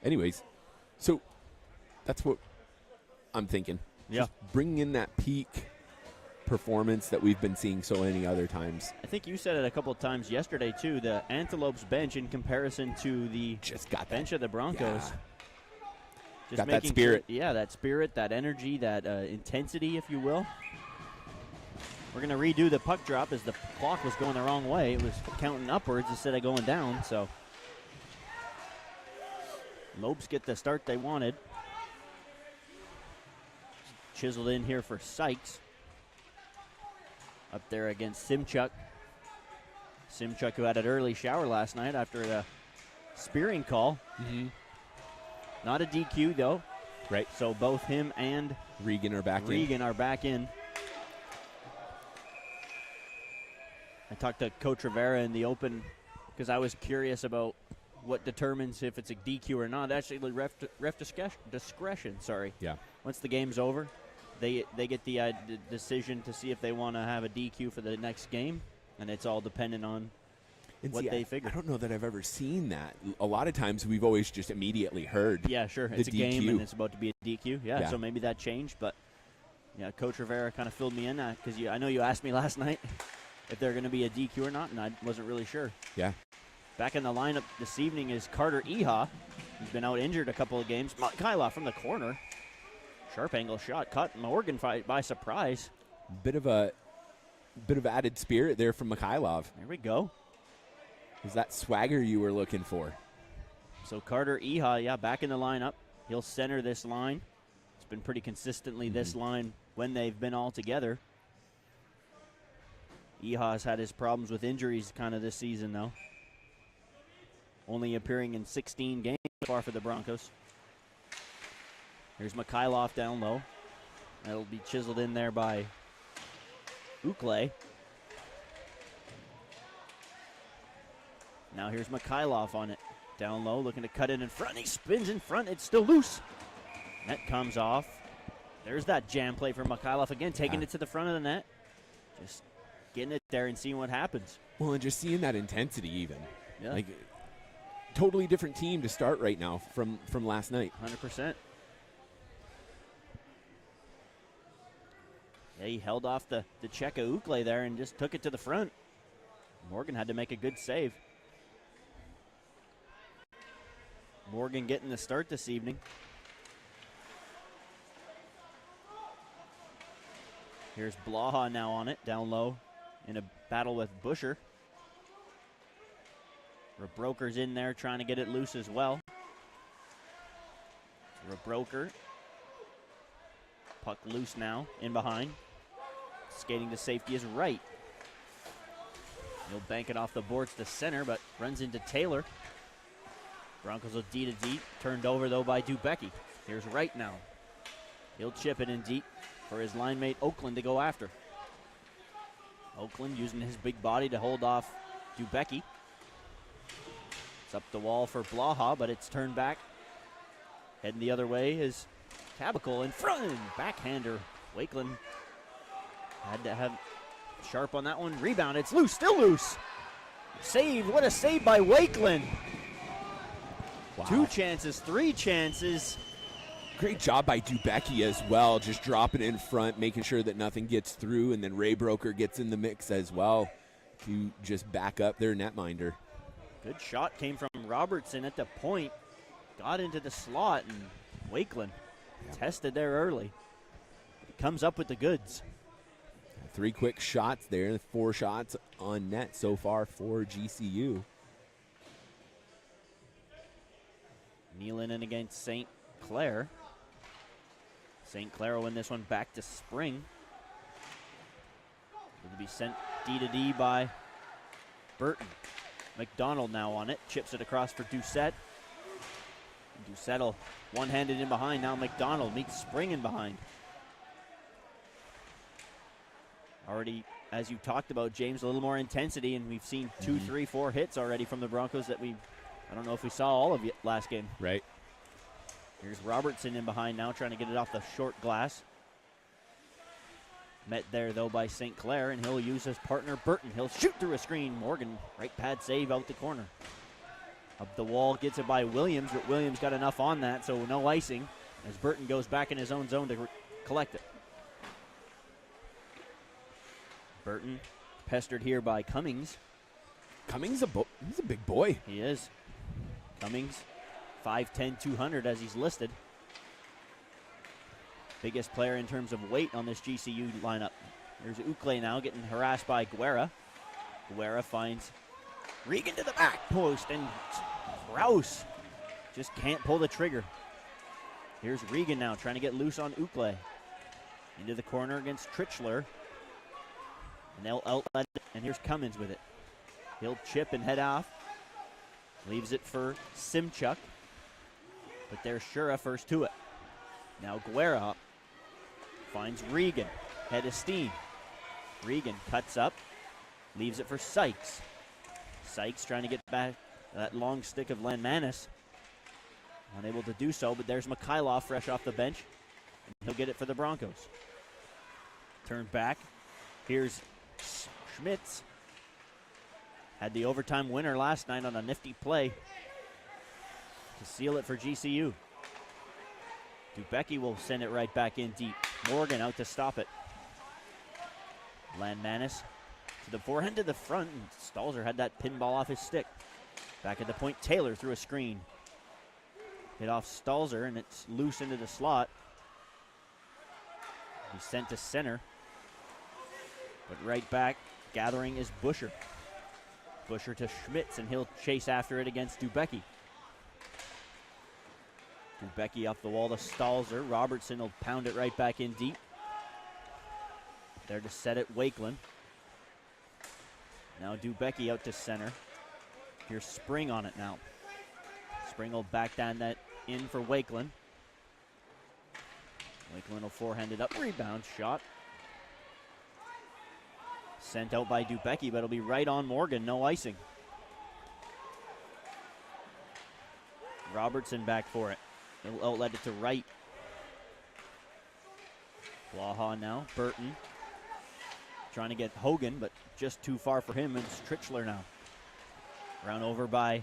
anyways, so that's what I'm thinking. Yeah. Just bring in that peak performance that we've been seeing so many other times. I think you said it a couple of times yesterday, too. The Antelopes bench in comparison to the Just got bench that. of the Broncos. Yeah. Just Got that making spirit. that spirit, that energy, that intensity, if you will. We're going to redo the puck drop as the clock was going the wrong way. It was counting upwards instead of going down, so Lopes get the start they wanted. Chiseled in here for Sykes. Up there against Simchuk. Simchuk, who had an early shower last night after a spearing call. Mm-hmm. Not a DQ, though. Right. So both him and Regan are back in. I talked to Coach Rivera in the open because I was curious about what determines if it's a DQ or not. Actually, ref discretion. Sorry. Yeah. Once the game's over, they get the decision to see if they want to have a DQ for the next game, and it's all dependent on what they figure. I don't know that I've ever seen that. A lot of times we've always just immediately heard. Yeah, sure. It's a game and it's about to be a DQ. Yeah, so maybe that changed, but yeah, Coach Rivera kind of filled me in because I know you asked me last night if they're going to be a DQ or not, and I wasn't really sure. Yeah. Back in the lineup this evening is Carter Eha. He's been out injured a couple of games. Kyla from the corner. Sharp angle shot. Caught Morgan by surprise. Bit of added spirit there from Mikhailov. There we go. Is that swagger you were looking for? So Carter Eha, back in the lineup. He'll center this line. It's been pretty consistently this line when they've been all together. Eha's had his problems with injuries kind of this season, though. Only appearing in 16 games so far for the Broncos. Here's Mikhailov down low. That'll be chiseled in there by Ukle. Now here's Mikhailov on it. Down low, looking to cut it in front. He spins in front. It's still loose. Net comes off. There's that jam play for Mikhailov again, taking it to the front of the net. Just getting it there and seeing what happens. Well, and just seeing that intensity even. Yeah. Like, totally different team to start right now from last night. 100%. Yeah, he held off the check of Ukle there and just took it to the front. Morgan had to make a good save. Morgan getting the start this evening. Here's Blaha now on it, down low in a battle with Busher. Rebroker's in there trying to get it loose as well. Rebroker. Puck loose now, in behind. Skating to safety is right. He'll bank it off the boards to center, but runs into Taylor. Broncos with D to D. Turned over, though, by Dubecki. Here's Wright now. He'll chip it in deep for his line mate Oakland to go after. Oakland using his big body to hold off Dubecki. It's up the wall for Blaha, but it's turned back. Heading the other way is Tabacal in front. Backhander. Wakeland had to have Sharp on that one. Rebound. It's loose. Still loose. Save. What a save by Wakeland. Wow. 2 chances, 3 chances. Great job by Dubecki as well, just dropping it in front, making sure that nothing gets through, and then Ray Broker gets in the mix as well to just back up their netminder. Good shot came from Robertson at the point. Got into the slot, and Wakeland tested there early. Comes up with the goods. 3 quick shots there, 4 shots on net so far for GCU. Kneeling in against St. Clair. St. Clair will win this one back to Spring. It'll be sent D to D by Burton. McDonald now on it. Chips it across for Doucette. Doucette will one-handed in behind. Now McDonald meets Spring in behind. Already, as you talked about, James, a little more intensity, and we've seen 2, 3, 4 hits already from the Broncos that I don't know if we saw all of it last game. Right. Here's Robertson in behind now, trying to get it off the short glass. Met there, though, by St. Clair, and he'll use his partner, Burton. He'll shoot through a screen. Morgan, right pad save out the corner. Up the wall, gets it by Williams, but Williams got enough on that, so no icing as Burton goes back in his own zone to collect it. Burton pestered here by Cummings. Cummings, he's a big boy. He is. Cummings, 5'10", 200 as he's listed. Biggest player in terms of weight on this GCU lineup. Here's Ukle now getting harassed by Guerra. Guerra finds Regan to the back post, and Kraus just can't pull the trigger. Here's Regan now trying to get loose on Ukle. Into the corner against Trichler. And they'll outlet it, and here's Cummins with it. He'll chip and head off. Leaves it for Simchuk. But there's Shura first to it. Now Guerra finds Regan. Head of steam. Regan cuts up. Leaves it for Sykes. Sykes trying to get back that long stick of Landmanis. Unable to do so, but there's Mikhailov fresh off the bench. And he'll get it for the Broncos. Turn back. Here's Schmitz. Had the overtime winner last night on a nifty play to seal it for GCU. Dubecki will send it right back in deep. Morgan out to stop it. Landmanis to the forehand to the front, and Stalzer had that pinball off his stick. Back at the point, Taylor threw a screen. Hit off Stalzer, and it's loose into the slot. He's sent to center. But right back, gathering is Busher. Busher to Schmitz, and he'll chase after it against Dubecki. Dubecki off the wall to Stalzer. Robertson will pound it right back in deep. There to set it, Wakeland. Now Dubecki out to center. Here's Spring on it now. Spring will back down that in for Wakeland. Wakeland will forehand it up. Rebound shot. Sent out by Dubecki, but it'll be right on Morgan. No icing. Robertson back for it. He'll outlet it to right. Blaha now. Burton. Trying to get Hogan, but just too far for him. It's Trichler now. Round over by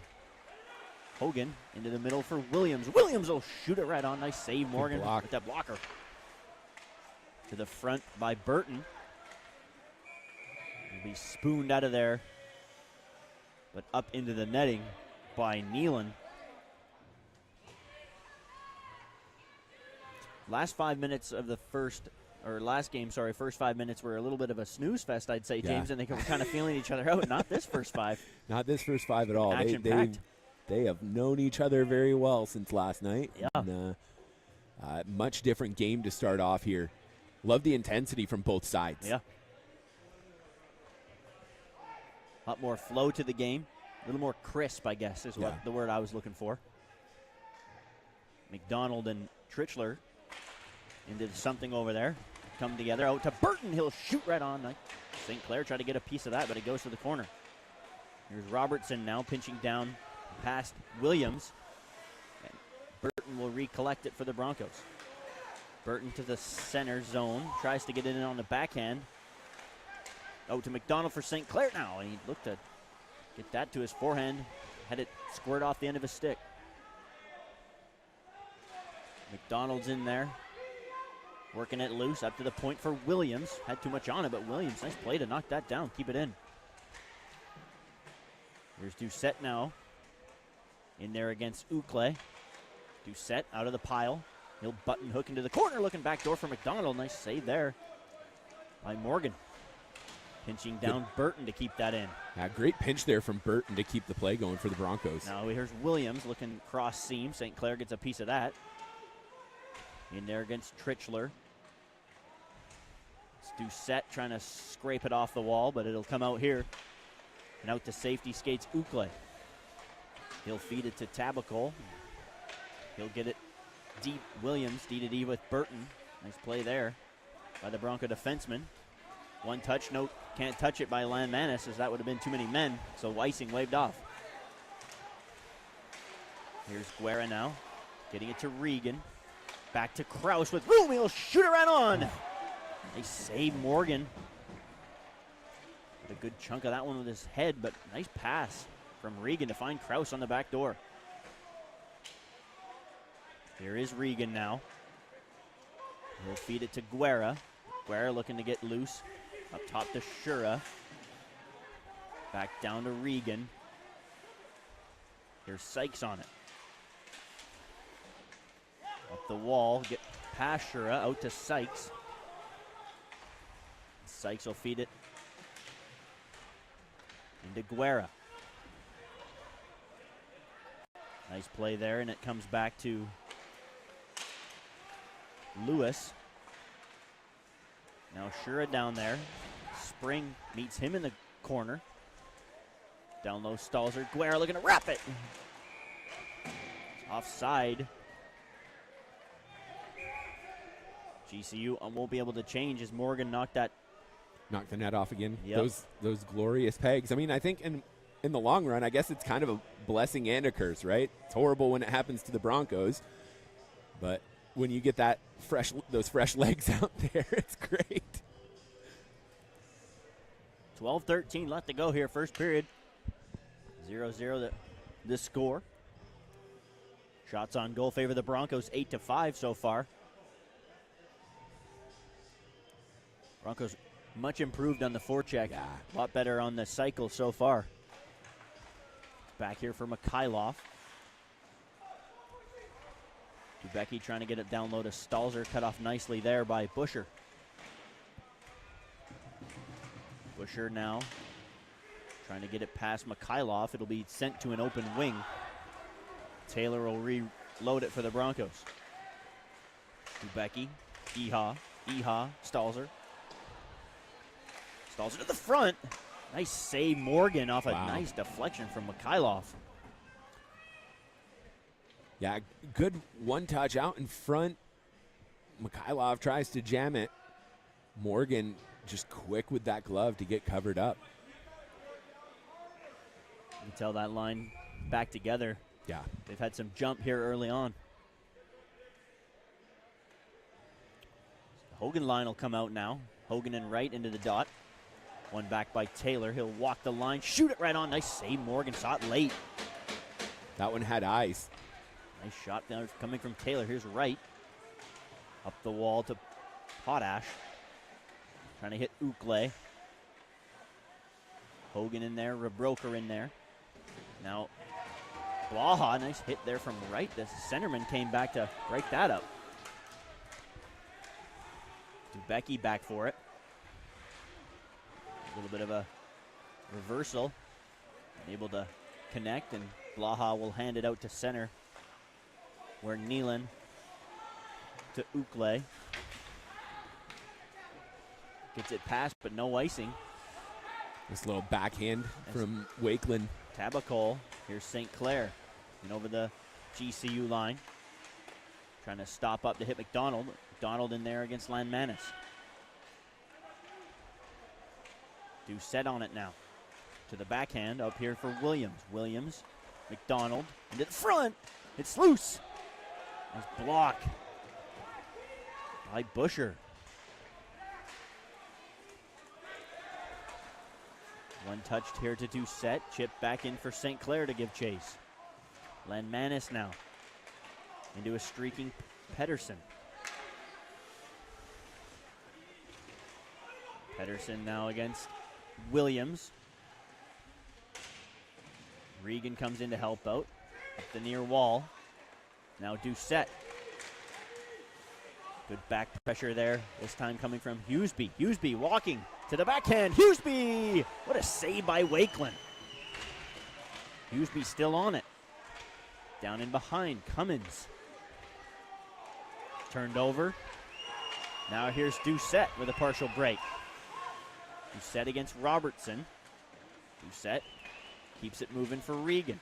Hogan. Into the middle for Williams. Williams will shoot it right on. Nice save, Morgan, with that blocker. To the front by Burton. Be spooned out of there, but up into the netting by Nealon. Last 5 minutes of the first 5 minutes were a little bit of a snooze fest, I'd say, James, and they were kind of feeling each other out. Not this first five. Not this first five at all. Action-packed. They have known each other very well since last night. Yeah. And, much different game to start off here. Love the intensity from both sides. Yeah. A lot more flow to the game. A little more crisp, I guess, is what the word I was looking for. McDonald and Trichler into something over there. Come together. Out to Burton. He'll shoot right on. St. Clair tried to get a piece of that, but it goes to the corner. Here's Robertson now pinching down past Williams. And Burton will recollect it for the Broncos. Burton to the center zone. Tries to get it in on the backhand. Out to McDonald for St. Clair now, and he looked to get that to his forehand. Had it squirt off the end of his stick. McDonald's in there. Working it loose, up to the point for Williams. Had too much on it, but Williams, nice play to knock that down. Keep it in. Here's Doucette now. In there against Ukle. Doucette out of the pile. He'll button hook into the corner, looking back door for McDonald. Nice save there by Morgan. Pinching down Burton to keep that in. Great pinch there from Burton to keep the play going for the Broncos. Now here's Williams looking cross seam. St. Clair gets a piece of that. In there against Trichler. It's Doucette trying to scrape it off the wall, but it'll come out here. And out to safety skates Ukle. He'll feed it to Tabacol. He'll get it deep. Williams, D-to-D with Burton. Nice play there by the Bronco defenseman. One touch, no, can't touch it by Landmanis, as that would have been too many men, so icing waved off. Here's Guerra now, getting it to Regan. Back to Kraus with room, he'll shoot it right on. Nice save, Morgan. Had a good chunk of that one with his head, but nice pass from Regan to find Kraus on the back door. Here is Regan now. He'll feed it to Guerra. Guerra looking to get loose. Up top to Shura. Back down to Regan. Here's Sykes on it. Up the wall, get past Shura, out to Sykes. Sykes will feed it into Guerra. Nice play there, and it comes back to Lewis. Now Shura down there. Spring meets him in the corner. Down low, Stalzer. Guerra looking to wrap it. It's offside. GCU won't be able to change as Morgan knocked the net off again. Yep. Those glorious pegs. I mean, I think in the long run, I guess it's kind of a blessing and a curse, right? It's horrible when it happens to the Broncos, but when you get those fresh legs out there, it's great. 12-13 left to go here, first period. 0-0 the score. Shots on goal favor the Broncos, 8-5 so far. Broncos much improved on the forecheck. Yeah. A lot better on the cycle so far. Back here for Mikhailov. Dubecki trying to get it down low to Stalzer. Cut off nicely there by Busher. Busher now trying to get it past Mikhailov. It'll be sent to an open wing. Taylor will reload it for the Broncos. Dubecki, Iha, Stalzer. Stalzer to the front. Nice save, Morgan, off a nice deflection from Mikhailov. Yeah, good one touch out in front. Mikhailov tries to jam it. Morgan just quick with that glove to get covered up. You can tell that line back together. Yeah. They've had some jump here early on. The Hogan line will come out now. Hogan and Wright into the dot. One back by Taylor. He'll walk the line, shoot it right on. Nice save, Morgan. Saw it late. That one had eyes. Nice shot there coming from Taylor. Here's Wright. Up the wall to Potash. Trying to hit Ukle. Hogan in there. Rebroker in there. Now, Blaha. Nice hit there from Wright. The centerman came back to break that up. Dubecki back for it. A little bit of a reversal. Able to connect, and Blaha will hand it out to center, where Nealon to Ukle. Gets it past, but no icing. This little backhand from Wakeland. Tabacol. Here's St. Clair. And over the GCU line. Trying to stop up to hit McDonald. McDonald in there against Landmanis. Doucette on it now. To the backhand up here for Williams. Williams, McDonald, into the front. It's loose. Nice block by Busher. One touched here to Doucette. Chip back in for St. Clair to give chase. Landmanis now into a streaking Pedersen. Pedersen now against Williams. Regan comes in to help out. Up the near wall. Now Doucette. Good back pressure there. This time coming from Hughesby. Hughesby walking to the backhand. Hughesby! What a save by Wakeland. Hughesby still on it. Down in behind. Cummins. Turned over. Now here's Doucette with a partial break. Doucette against Robertson. Doucette keeps it moving for Regan.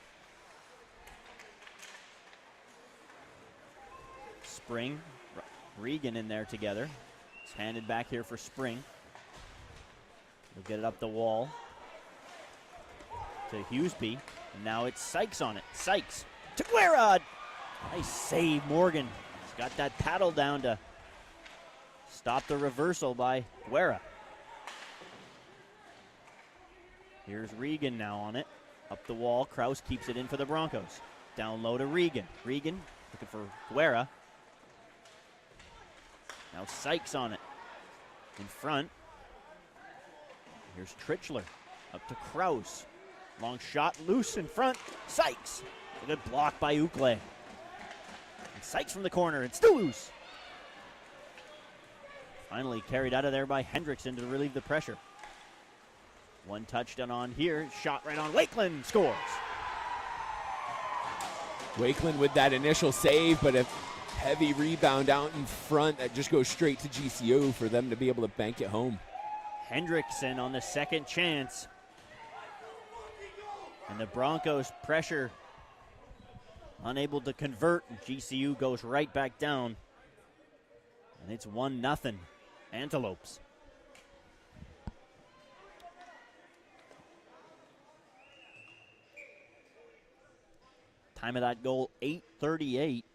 Spring, Regan in there together. It's handed back here for Spring. He'll get it up the wall to Hughesby. And now it's Sykes on it. Sykes to Guerra. Nice save, Morgan. He's got that paddle down to stop the reversal by Guerra. Here's Regan now on it. Up the wall, Kraus keeps it in for the Broncos. Down low to Regan. Regan looking for Guerra. Now Sykes on it. In front. Here's Trichler. Up to Kraus. Long shot, loose in front. Sykes. A good block by Ukle. And Sykes from the corner. It's still loose. Finally carried out of there by Hendrickson to relieve the pressure. One touchdown on here. Shot right on Wakeland. Scores. Wakeland with that initial save, but a heavy rebound out in front that just goes straight to GCU for them to be able to bank it home. Hendrickson on the second chance. And the Broncos pressure unable to convert. GCU goes right back down. And it's 1-0 Antelopes. Time of that goal, 8:38.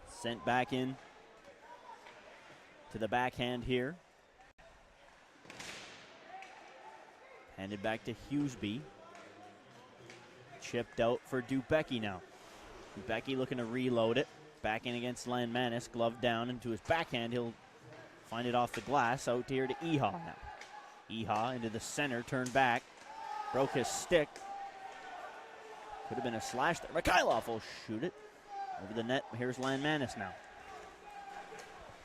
Sent back in to the backhand here. Handed back to Hughesby. Chipped out for Dubecki now. Dubecki looking to reload it. Back in against Landmanis. Glove down into his backhand. He'll find it off the glass. Out here to Eha now. Eha into the center. Turn back. Broke his stick. Could have been a slash there. Mikhailov will shoot it. Over the net. Here's Landmanis now.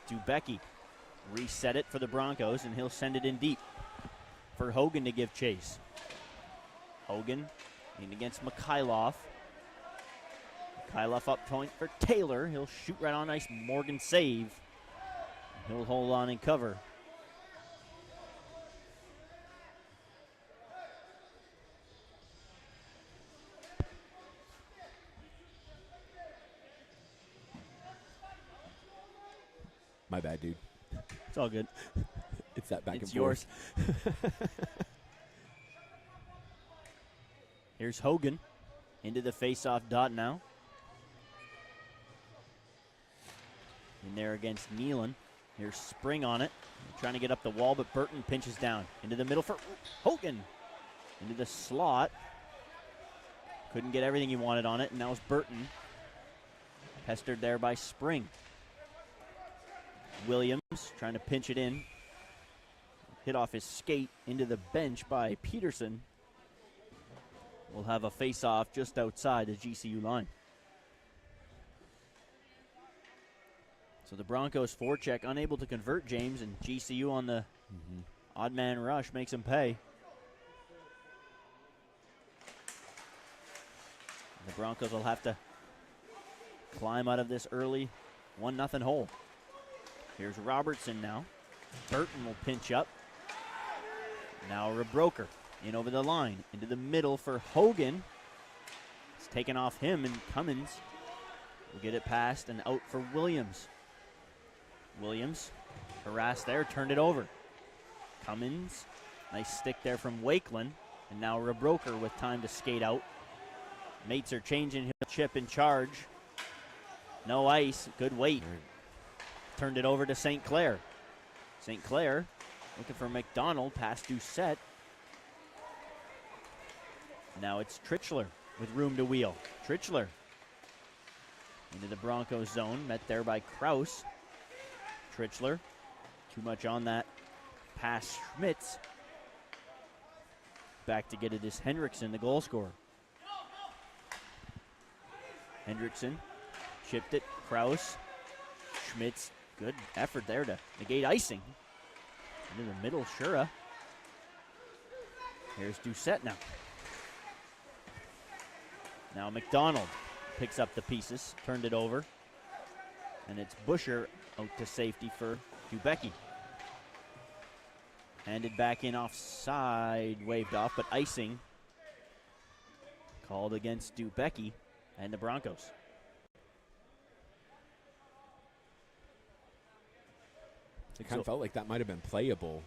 Dubecki reset it for the Broncos, and he'll send it in deep for Hogan to give chase. Hogan in against Mikhailov. Mikhailov up point for Taylor. He'll shoot right on. Nice Morgan save. He'll hold on and cover. My bad, dude. It's all good. It's that back It's and forth. yours. Here's Hogan into the face-off dot now. In there against Nealon. Here's Spring on it. Trying to get up the wall, but Burton pinches down. Into the middle for Hogan. Into the slot. Couldn't get everything he wanted on it, and now it's Burton. Pestered there by Spring. Williams trying to pinch it in. Hit off his skate into the bench by Peterson. We'll have a face-off just outside the GCU line. So the Broncos forecheck unable to convert, James, and GCU on the odd man rush makes him pay. The Broncos will have to climb out of this early 1-0 hole. Here's Robertson now. Burton will pinch up. Now Rebroker in over the line. Into the middle for Hogan. It's taken off him, and Cummins will get it past and out for Williams. Williams harassed there, turned it over. Cummins, nice stick there from Wakeland. And now Rebroker with time to skate out. Mates are changing. He'll chip in charge. No ice. Good weight. Turned it over to St. Clair. St. Clair looking for McDonald. Pass Doucette. Now it's Trichler with room to wheel. Trichler into the Broncos zone. Met there by Kraus. Trichler. Too much on that pass. Schmitz. Back to get it is Hendrickson, the goal scorer. Hendrickson chipped it. Kraus. Schmitz. Good effort there to negate icing. Into the middle, Shura. Here's Doucette now. Now McDonald picks up the pieces, turned it over. And it's Busher out to safety for Dubecki. Handed back in offside, waved off, but icing called against Dubecki and the Broncos. It kind of felt like that might have been playable.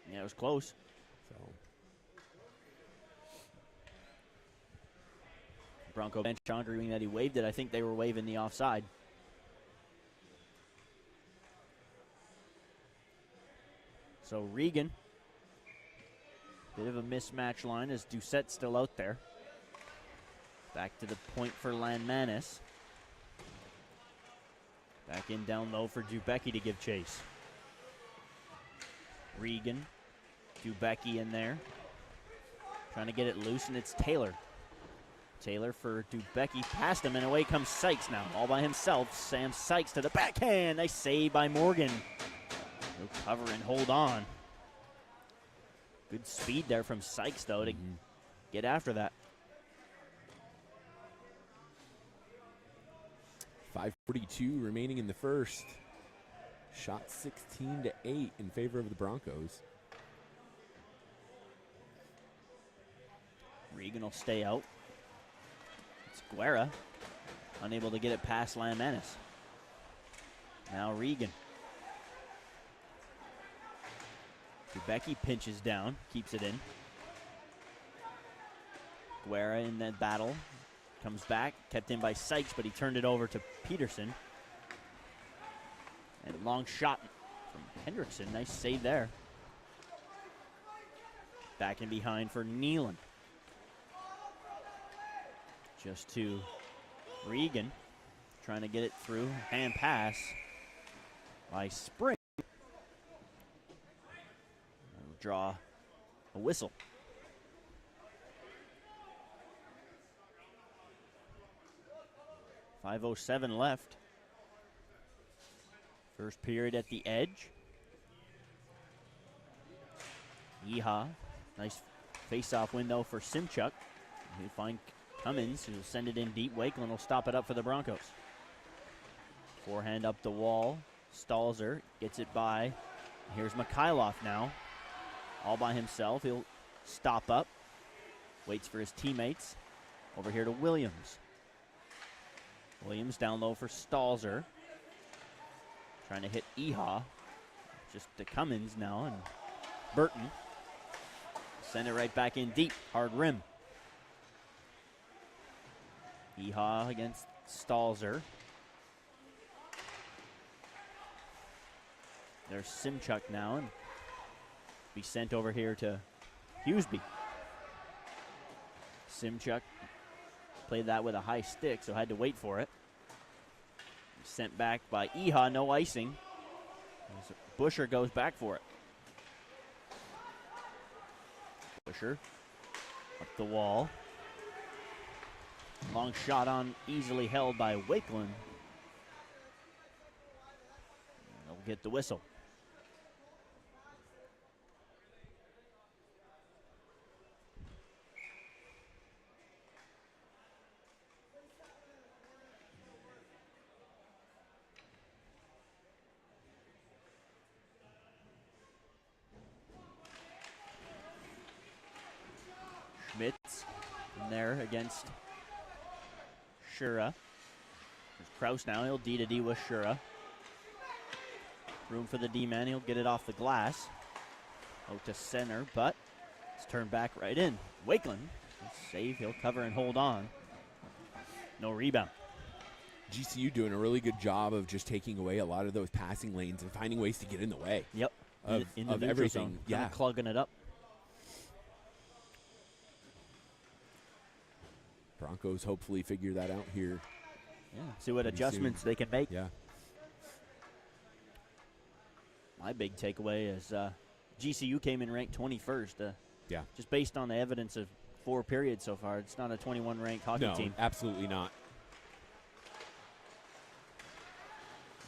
Yeah, it was close. So Bronco bench arguing that he waved it. I think they were waving the offside. So Regan Bit of a mismatch line as Doucette's still out there. Back to the point for Landmanis. Back in down low for Dubecki to give chase. Regan, Dubecki in there. Trying to get it loose, and it's Taylor. Taylor for Dubecki, past him, and away comes Sykes now. All by himself, Sam Sykes to the backhand. Nice save by Morgan. He'll cover and hold on. Good speed there from Sykes, though, to get after that. 5:42 remaining in the first. Shot 16-8 in favor of the Broncos. Regan will stay out. It's Guerra, unable to get it past Landmanis. Now Regan. Dubecki pinches down, keeps it in. Guerra in that battle. Comes back, kept in by Sykes, but he turned it over to Peterson. And a long shot from Hendrickson. Nice save there. Back in behind for Nealon. Just to Regan. Trying to get it through. Hand pass by Spring. That'll draw a whistle. .507 left. First period at the edge. Yeehaw. Nice face-off window for Simchuk. He'll find Cummins, who'll send it in deep. Wakeland will stop it up for the Broncos. Forehand up the wall. Stalzer gets it by. Here's Mikhailov now. All by himself. He'll stop up. Waits for his teammates. Over here to Williams. Williams down low for Stalzer. Trying to hit Eha. Just to Cummins now, and Burton. Send it right back in deep. Hard rim. Eha against Stalzer. There's Simchuk now, and be sent over here to Hughesby. Simchuk played that with a high stick, so had to wait for it. Sent back by Eha, no icing. Busher goes back for it. Busher up the wall. Long shot on, easily held by Wakeland. They'll get the whistle. Schmitz in there against Shura. There's Kraus now. He'll D to D with Shura. Room for the D-man. He'll get it off the glass. Out to center, but it's turned back right in. Wakeland, save. He'll cover and hold on. No rebound. GCU doing a really good job of just taking away a lot of those passing lanes and finding ways to get in the way. Yep. Of neutral everything. Zone. Yeah. Clugging it up. Broncos hopefully figure that out here. Yeah. See what adjustments they can make. Yeah. My big takeaway is GCU came in ranked 21st. Yeah. Just based on the evidence of 4 periods so far, it's not a 21 ranked hockey team. Absolutely not.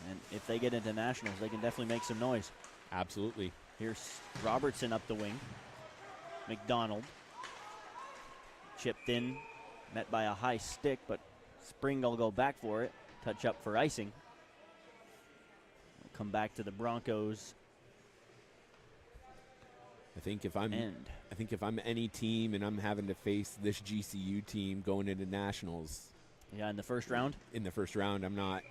And if they get into nationals, they can definitely make some noise. Absolutely. Here's Robertson up the wing. McDonald chipped in, met by a high stick, but Spring will go back for it. Touch up for icing. We'll come back to the Broncos. I think if I'm any team and I'm having to face this GCU team going into nationals. Yeah, in the first round. In the first round, I'm not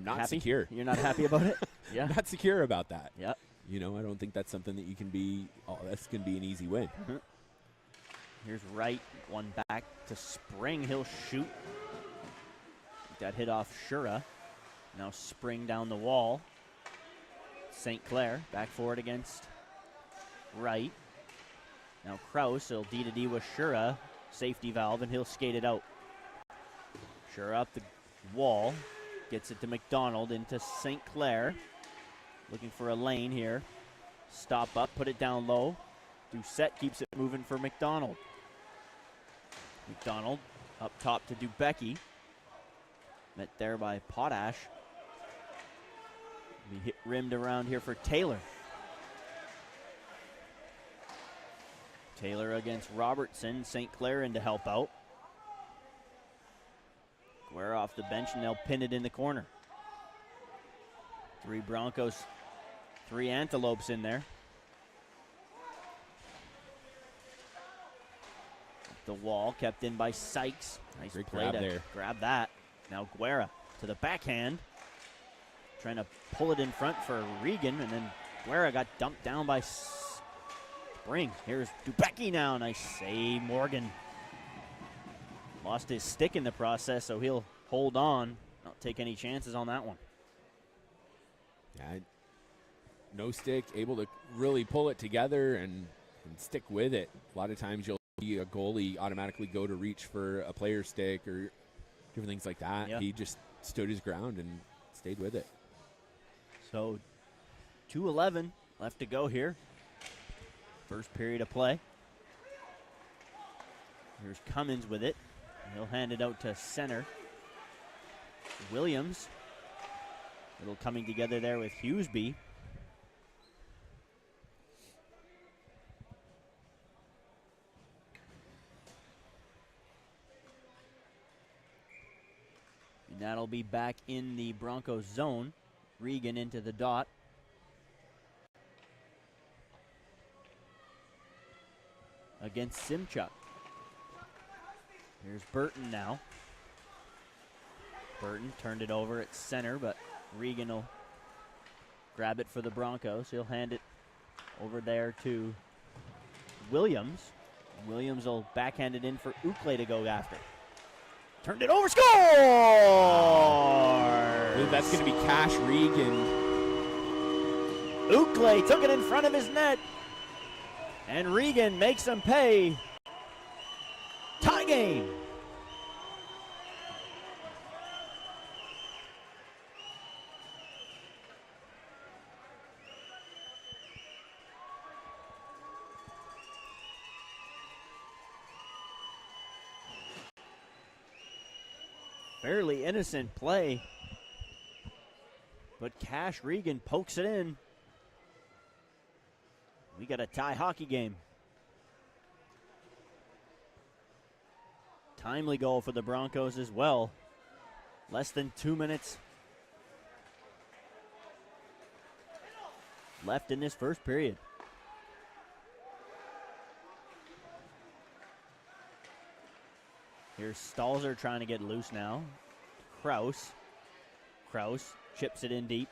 happy? Secure. You're not happy about it? Yeah. I'm not secure about that. Yep. You know, I don't think that's something that you can be. Oh, that's going to be an easy win. Mm-hmm. Here's Wright, one back to Spring. He'll shoot. That hit off Shura. Now Spring down the wall. St. Clair back for it against Wright. Now Kraus will D-to-D with Shura. Safety valve, and he'll skate it out. Shura up the wall. Gets it to McDonald into St. Clair. Looking for a lane here. Stop up, put it down low. Doucette keeps it moving for McDonald. McDonald up top to Dubecki. Met there by Potash. Be hit rimmed around here for Taylor. Taylor against Robertson. St. Clair in to help out. Guerra off the bench, and they'll pin it in the corner. 3 Broncos, 3 Antelopes in there. The wall kept in by Sykes. Nice Great play grab to there. grab that. Now Guerra to the backhand. Trying to pull it in front for Regan, and then Guerra got dumped down by Spring. Here's Dubecki now. Nice save, Morgan. Lost his stick in the process, so he'll hold on. Not take any chances on that one. Yeah, no stick, able to really pull it together and stick with it. A lot of times you'll see a goalie automatically go to reach for a player stick or different things like that. Yeah. He just stood his ground and stayed with it. So 2:11 left to go here. First period of play. Here's Cummins with it. He'll hand it out to center. Williams. Little coming together there with Hughesby. And that'll be back in the Broncos zone. Regan into the dot. Against Simchuk. Here's Burton now. Burton turned it over at center, but Regan will grab it for the Broncos. He'll hand it over there to Williams. Williams will backhand it in for Ukle to go after. Turned it over, score! That's going to be Cash Regan. Ukle took it in front of his net. And Regan makes him pay. Tie game. Fairly innocent play. But Cash Regan pokes it in. We got a tie hockey game. Timely goal for the Broncos as well. Less than 2 minutes left in this first period. Here's Stalzer trying to get loose now. Kraus. Kraus chips it in deep.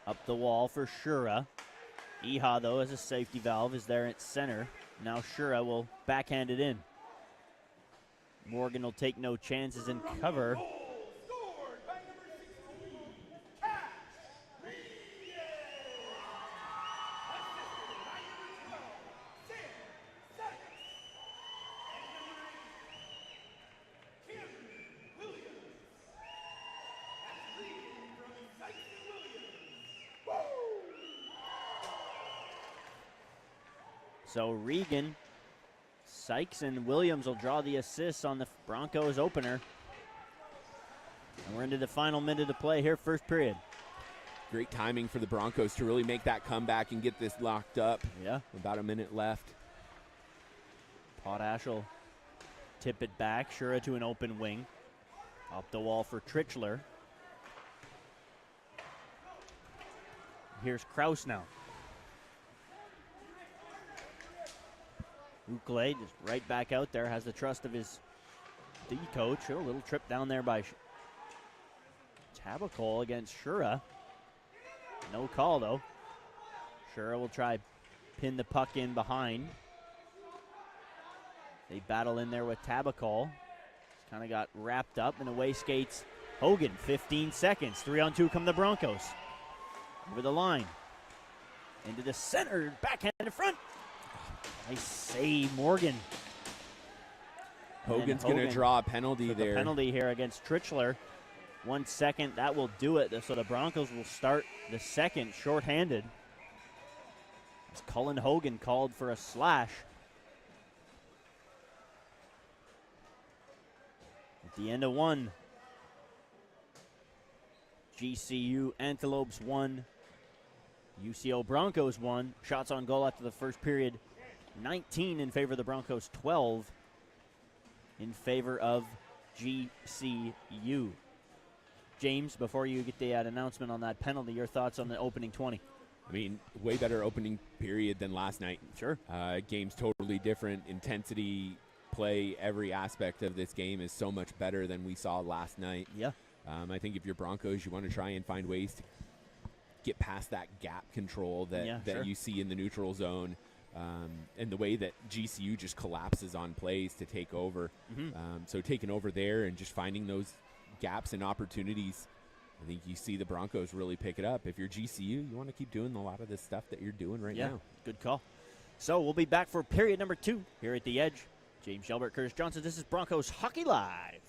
Up the wall for Shura. Iha, though, as a safety valve, is there at center. Now Shura will backhand it in. Morgan will take no chances and cover. So Regan, Sykes, and Williams will draw the assists on the Broncos opener. And we're into the final minute of play here, first period. Great timing for the Broncos to really make that comeback and get this locked up. Yeah. About a minute left. Potash will tip it back. Shura to an open wing. Up the wall for Trichler. Here's Kraus now. Ukle just right back out there, has the trust of his D coach. A little trip down there by Tabacol against Shura. No call though. Shura will try pin the puck in behind. They battle in there with Tabacol. Kind of got wrapped up and away skates Hogan. 15 seconds. 3-on-2 come the Broncos. Over the line. Into the center, backhand in front. Nice save, Morgan. Hogan's going to draw a penalty there. A penalty here against Trichler. 1 second, that will do it. So the Broncos will start the second shorthanded. As Cullen Hogan called for a slash. At the end of one, GCU Antelopes 1, UCO Broncos 1. Shots on goal after the first period, 19 in favor of the Broncos, 12 in favor of GCU. James, before you get the announcement on that penalty, your thoughts on the opening 20? I mean, way better opening period than last night. Sure. Game's totally different. Intensity, play, every aspect of this game is so much better than we saw last night. Yeah. I think if you're Broncos, you want to try and find ways to get past that gap control that you see in the neutral zone, and the way that GCU just collapses on plays to take over. So taking over there and just finding those gaps and opportunities, I think you see the Broncos really pick it up. If you're GCU, you want to keep doing a lot of the stuff that you're doing right now. Good call. So we'll be back for period number 2 here at The Edge. James Shelbert, Curtis Johnson. This is Broncos Hockey Live.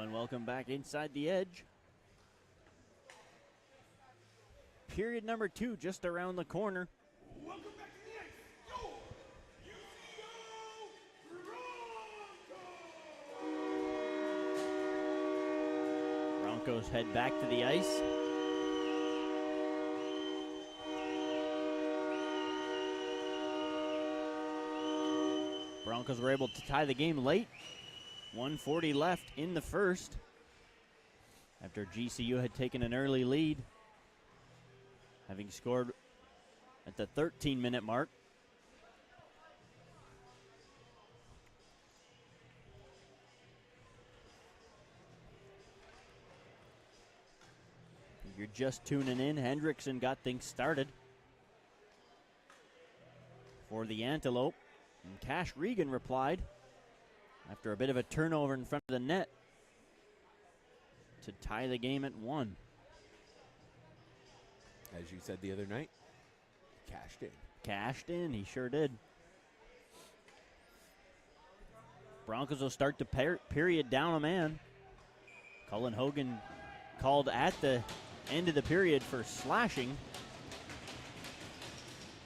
and welcome back inside the edge. Period number 2 just around the corner. Welcome back to the ice, your UCO Broncos! Broncos head back to the ice. Broncos were able to tie the game late. 1:40 left in the first after GCU had taken an early lead, having scored at the 13-minute mark. If you're just tuning in, Hendrickson got things started for the Antelope, and Cash Regan replied after a bit of a turnover in front of the net to tie the game at 1. As you said the other night, cashed in. Cashed in, he sure did. Broncos will start the period down a man. Cullen Hogan called at the end of the period for slashing.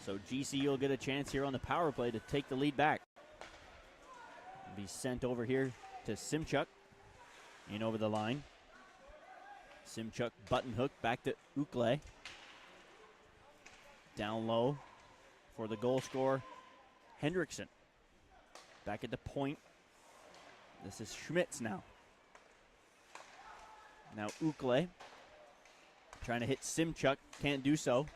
So GCU will get a chance here on the power play to take the lead back. Be sent over here to Simchuk. In over the line. Simchuk button hook back to Ukle. Down low for the goal scorer, Hendrickson. Back at the point. This is Schmitz now. Now Ukle trying to hit Simchuk, can't do so.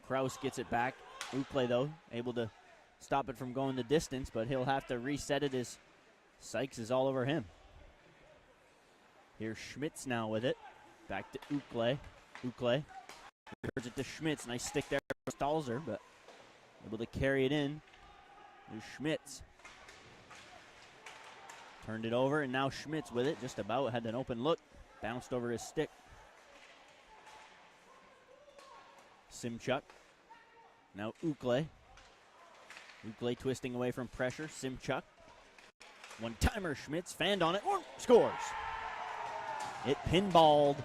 Kraus gets it back. Ukle, though, able to stop it from going the distance, but he'll have to reset it as Sykes is all over him. Here's Schmitz now with it. Back to Ukle. Ukle returns it to Schmitz. Nice stick there for Stalzer, but able to carry it in. Here's Schmitz. Turned it over, and now Schmitz with it. Just about had an open look. Bounced over his stick. Simchuk. Now Ukle. Ukle twisting away from pressure. Simchuk. One-timer. Schmitz fanned on it. Scores. It pinballed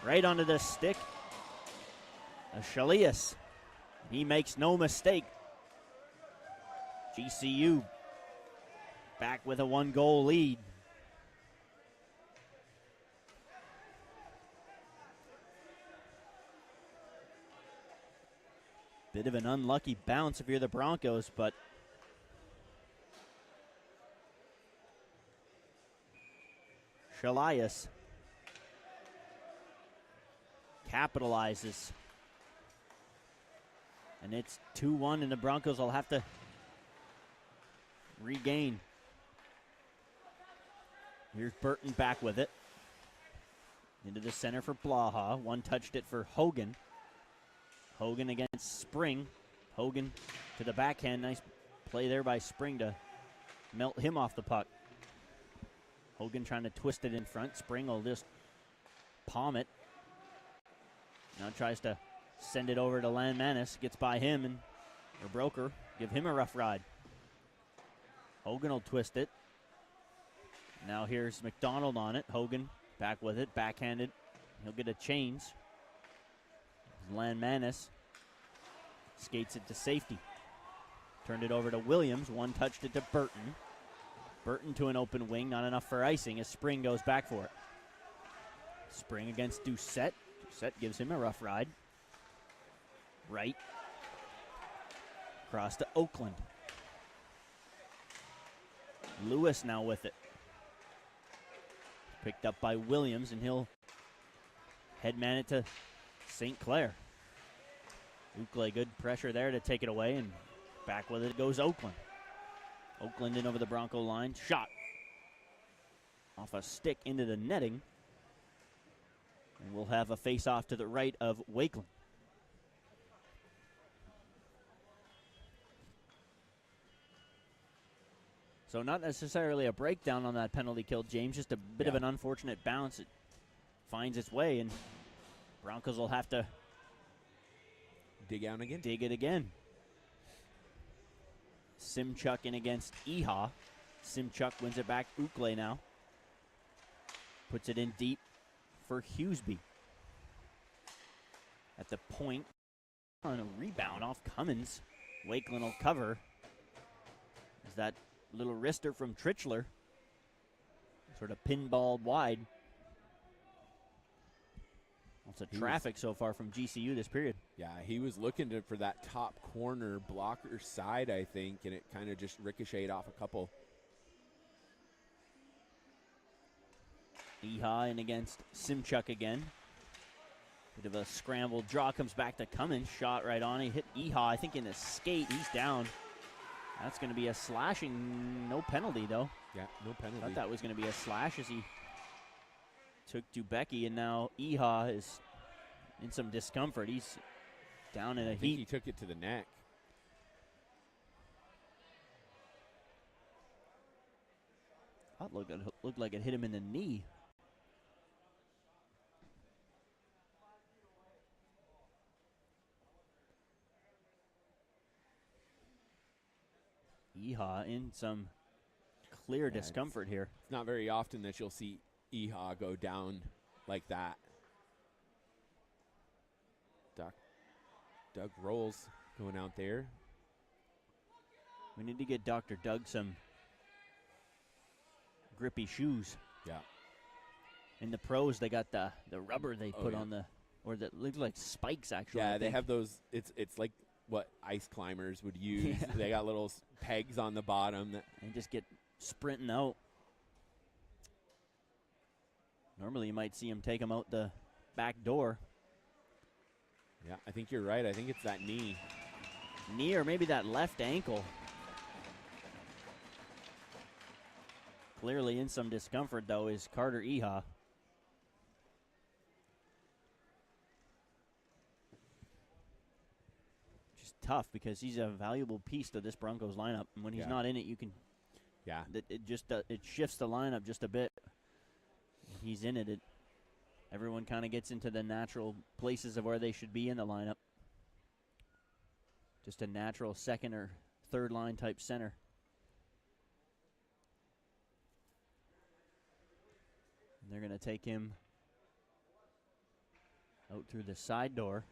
right onto the stick. Shalias. He makes no mistake. GCU back with a 1-goal lead. Bit of an unlucky bounce if you're the Broncos, but Shalias capitalizes. And it's 2-1, and the Broncos will have to regain. Here's Burton back with it. Into the center for Blaha. One touched it for Hogan. Hogan against Spring. Hogan to the backhand. Nice play there by Spring to melt him off the puck. Hogan trying to twist it in front. Spring will just palm it. Now tries to send it over to Landmanis. Gets by him, and or Broker give him a rough ride. Hogan will twist it. Now here's McDonald on it. Hogan back with it, backhanded. He'll get a change. Landmanis skates it to safety. Turned it over to Williams. One touched it to Burton. Burton to an open wing, not enough for icing as Spring goes back for it. Spring against Doucette. Doucette gives him a rough ride. Right. Cross to Oakland. Lewis now with it. Picked up by Williams, and he'll headman it to St. Clair. Ukle, good pressure there to take it away, and back with it goes Oakland. Oakland in over the Bronco line. Shot off a stick into the netting. And we'll have a face-off to the right of Wakeland. So not necessarily a breakdown on that penalty kill, James. Just a bit of an unfortunate bounce. It finds its way, and Broncos will have to dig it again. Simchuk in against Iha. Simchuk wins it back. Ukle now. Puts it in deep for Hughesby. At the point, on a rebound off Cummins. Wakeland will cover. Is that little wrister from Trichler? Sort of pinballed wide. Lots of traffic so far from GCU this period. Yeah, he was looking for that top corner blocker side, I think, and it kind of just ricocheted off a couple. Eha in against Simchuk again. Bit of a scramble draw, comes back to Cummins. Shot right on. He hit Eha, I think, in the skate. He's down. That's going to be a slashing. No penalty, though. Yeah, no penalty. Thought that was going to be a slash as he took Dubecki, and now Eha is in some discomfort. He's down in a I think heat. he took it to the neck. That looked like it hit him in the knee. Eha in some clear discomfort here. It's not very often that you'll see Eha go down like that. Doug Rolls going out there. We need to get Dr. Doug some grippy shoes. Yeah. In the pros, they got the rubber they put on the, or that looks like spikes actually. Yeah, they have those. It's like what ice climbers would use. Yeah. They got little pegs on the bottom. And just get sprinting out. Normally you might see him take them out the back door. Yeah, I think you're right. I think it's that knee. Knee or maybe that left ankle. Clearly in some discomfort, though, is Carter Eha. Just tough because he's a valuable piece to this Broncos lineup. And when he's not in it, you can. Yeah. It shifts the lineup just a bit. When he's in it, everyone kind of gets into the natural places of where they should be in the lineup. Just a natural second or third line type center. And they're going to take him out through the side door.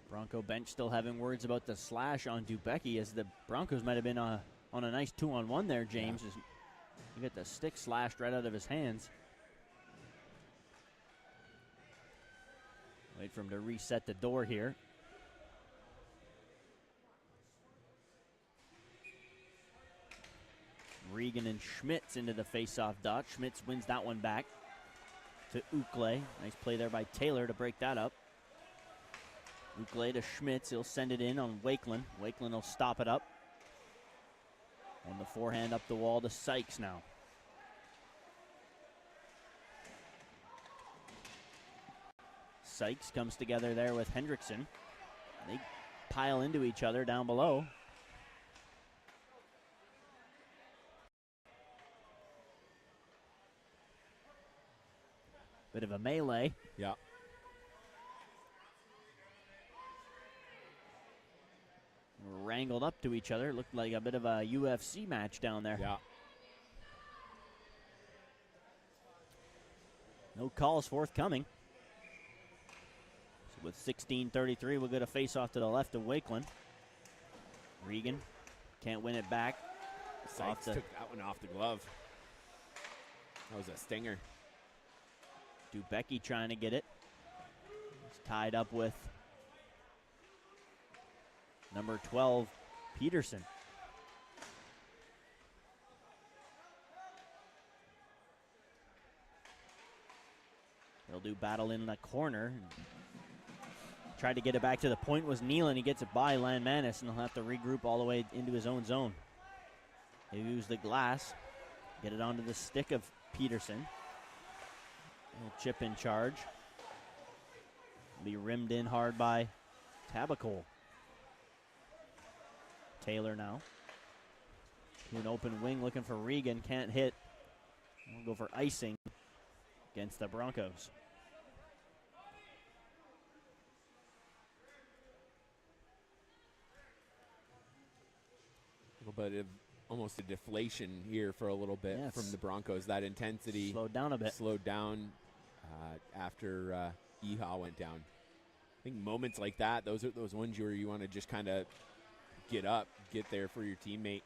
Bronco bench still having words about the slash on Dubecki, as the Broncos might have been on a nice 2-on-1 there, James. Yeah. You get the stick slashed right out of his hands. Wait for him to reset the door here. Regan and Schmitz into the face-off dot. Schmitz wins that one back to Ukle. Nice play there by Taylor to break that up. Ukle to Schmitz. He'll send it in on Wakeland. Wakeland will stop it up. On the forehand up the wall to Sykes now. Sykes comes together there with Hendrickson. They pile into each other down below. Bit of a melee. Yeah. Wrangled up to each other. Looked like a bit of a UFC match down there. Yeah. No calls forthcoming. So with 16:33, we'll get a face-off to the left of Wakeland. Regan can't win it back. Sykes took that one off the glove. That was a stinger. Dubecki trying to get it. He's tied up with number 12, Peterson. He'll do battle in the corner. Tried to get it back to the point, was Nealon. He gets it by Landmanis, and he'll have to regroup all the way into his own zone. He'll use the glass, get it onto the stick of Peterson. Little chip in charge. Be rimmed in hard by Tabacole. Taylor now. To an open wing looking for Regan. Can't hit. We'll go for icing against the Broncos. but almost a deflation here for a little bit from the Broncos. That intensity slowed down a bit. Slowed down after Yeehaw went down. I think moments like that, those are those ones where you want to just kind of get up, get there for your teammate.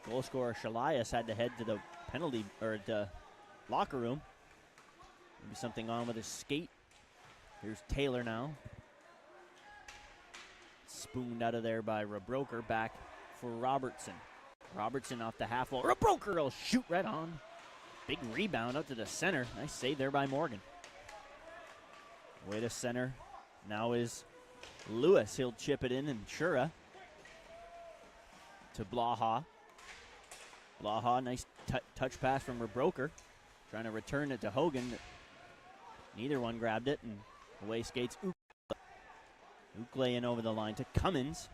Goal scorer Shalias had to head to the penalty or the locker room. Maybe something on with his skate. Here's Taylor now. Spooned out of there by Rebroker, back for Robertson. Robertson off the half wall. Rebroker will shoot right on. Big rebound out to the center. Nice save there by Morgan. Way to center. Now is Lewis. He'll chip it in, and Shura to Blaha. Blaha, nice touch pass from Rebroker. Trying to return it to Hogan. Neither one grabbed it, and away skates Ukle. Ukle in over the line to Cummins.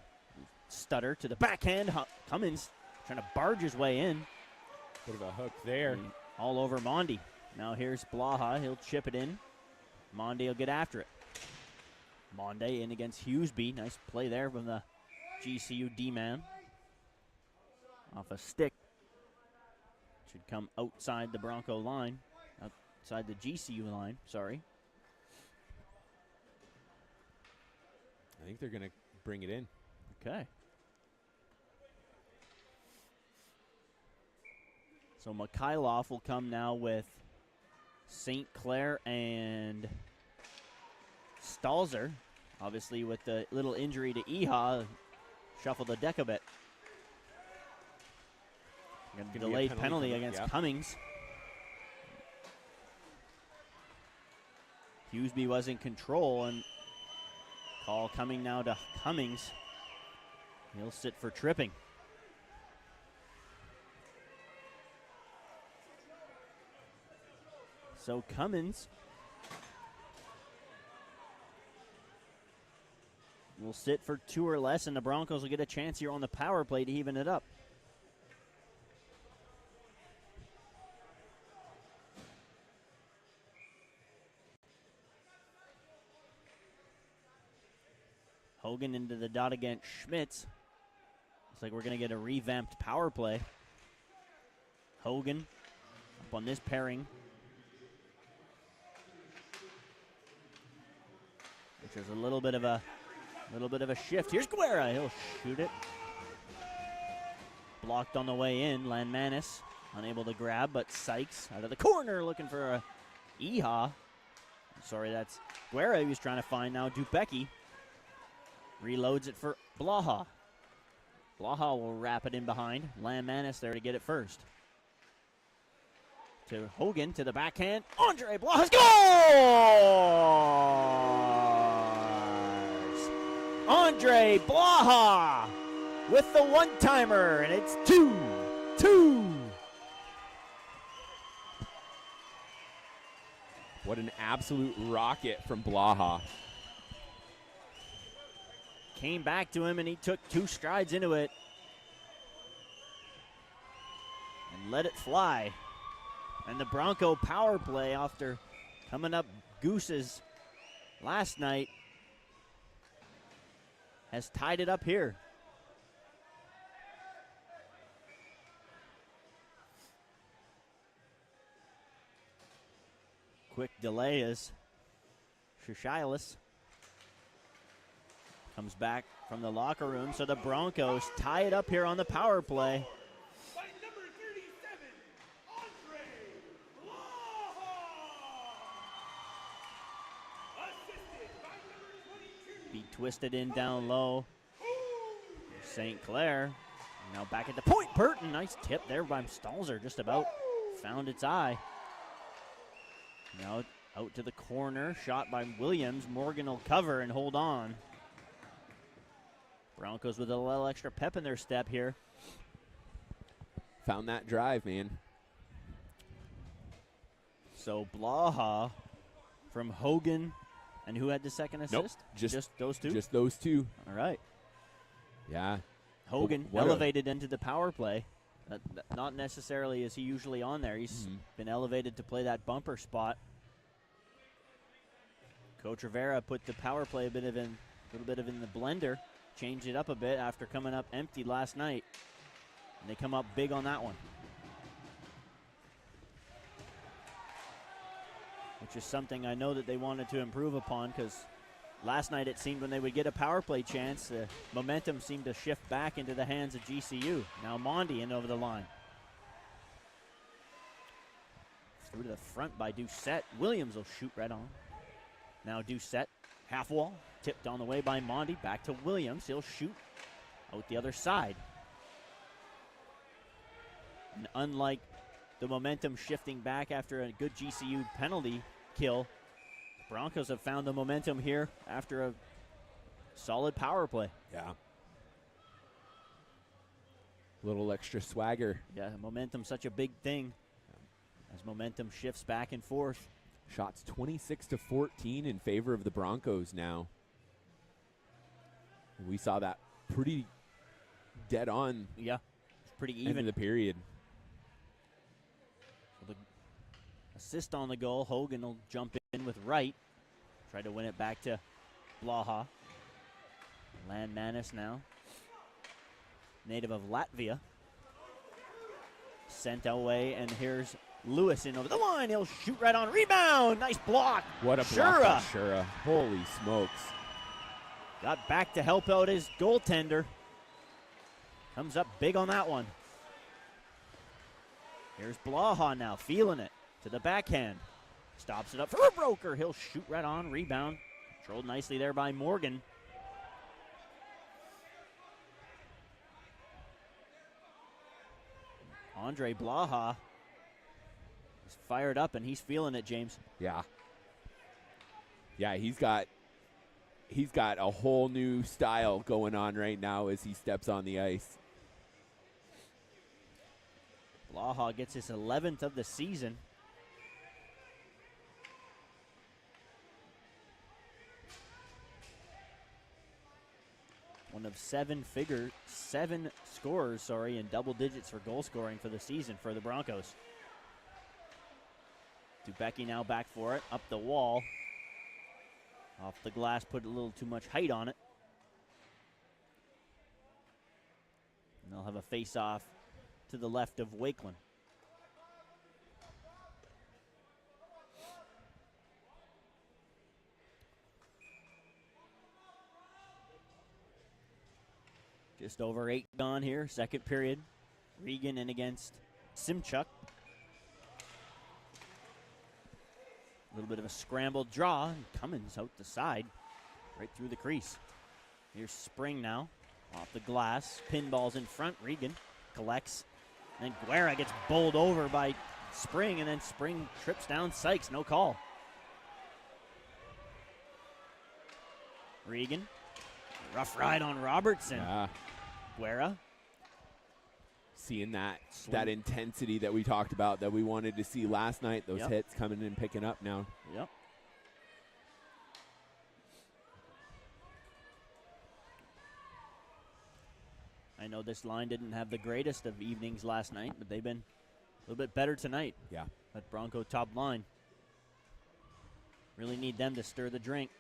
Stutter to the backhand. Cummins trying to barge his way in. Bit of a hook there. All over Mondi. Now here's Blaha. He'll chip it in. Mondi will get after it. Mondi in against Hughesby. Nice play there from the GCU D-man. Off a stick. Should come outside the Bronco line. Outside the GCU line, sorry. I think they're going to bring it in. Okay. So Mikhailov will come now with St. Clair and Stalzer. Obviously with the little injury to Iha, shuffle the deck a bit. Delayed penalty against Cummings. Hughesby was in control, and call coming now to Cummings. He'll sit for tripping. So Cummins will sit for 2 or less, and the Broncos will get a chance here on the power play to even it up. Hogan into the dot against Schmitz. Looks like we're going to get a revamped power play. Hogan up on this pairing, which is a little bit of a shift. Here's Guerra. He'll shoot it. Blocked on the way in. Landmanis unable to grab, but Sykes out of the corner looking for a Iha. Sorry, that's Guerra he was trying to find now. Dupecki reloads it for Blaha. Blaha will wrap it in behind. Landmanis there to get it first. To Hogan, to the backhand. Andre Blaha scores! Andre Blaha with the one-timer, and it's 2-2. What an absolute rocket from Blaha. Came back to him, and he took 2 strides into it and let it fly. And the Bronco power play, after coming up gooses last night, has tied it up here. Quick delay as Shishailis comes back from the locker room, so the Broncos tie it up here on the power play. By number 37, Andre Blaha. Assisted by number 22. Be twisted in down low. St. Clair. Now back at the point. Burton, nice tip there by Stalzer. Just about found its eye. Now out to the corner. Shot by Williams. Morgan will cover and hold on. Broncos with a little extra pep in their step here. Found that drive, man. So Blaha from Hogan. And who had the second assist? Nope, just those two? Just those two. All right. Yeah. Hogan elevated into the power play. Not necessarily is he usually on there. He's been elevated to play that bumper spot. Coach Rivera put the power play a little bit of in the blender. changed it up a bit after coming up empty last night. And they come up big on that one. Which is something I know that they wanted to improve upon, because last night it seemed when they would get a power play chance, the momentum seemed to shift back into the hands of GCU. Now Mondi in over the line. Through to the front by Doucette. Williams will shoot right on. Now Doucette, half wall, tipped on the way by Mondi. Back to Williams. He'll shoot out the other side. And unlike the momentum shifting back after a good GCU penalty kill, Broncos have found the momentum here after a solid power play. Yeah. Little extra swagger. Yeah, momentum's such a big thing as momentum shifts back and forth. Shots 26-14 in favor of the Broncos now. And we saw that pretty dead on. Yeah, it's pretty End even. of the period. So the assist on the goal, Hogan will jump in with right. Try to win it back to Blaha. Landmanis now. Native of Latvia. Sent away, and here's Lewis in over the line. He'll shoot right on. Rebound. Nice block. What a block by Shura. Holy smokes. Got back to help out his goaltender. Comes up big on that one. Here's Blaha now, feeling it to the backhand. Stops it up for a broker. He'll shoot right on. Rebound. Controlled nicely there by Morgan. Andre Blaha is fired up, and he's feeling it, James. Yeah. Yeah, he's got a whole new style going on right now as he steps on the ice. Blaha gets his 11th of the season. One of seven scorers, in double digits for goal scoring for the season for the Broncos. Dubecki now back for it, up the wall. Off the glass, put a little too much height on it. And they'll have a face-off to the left of Wakeland. Just over 8 gone here, second period. Regan in against Simchuk. A little bit of a scrambled draw, and Cummins out the side, right through the crease. Here's Spring now, off the glass. Pinballs in front, Regan collects. And then Guerra gets bowled over by Spring, and then Spring trips down Sykes, no call. Regan, rough ride on Robertson. Yeah. Guerra. Seeing that intensity that we talked about that we wanted to see last night. Those hits coming in and picking up now. Yep. I know this line didn't have the greatest of evenings last night, but they've been a little bit better tonight. Yeah. That Bronco top line. Really need them to stir the drink.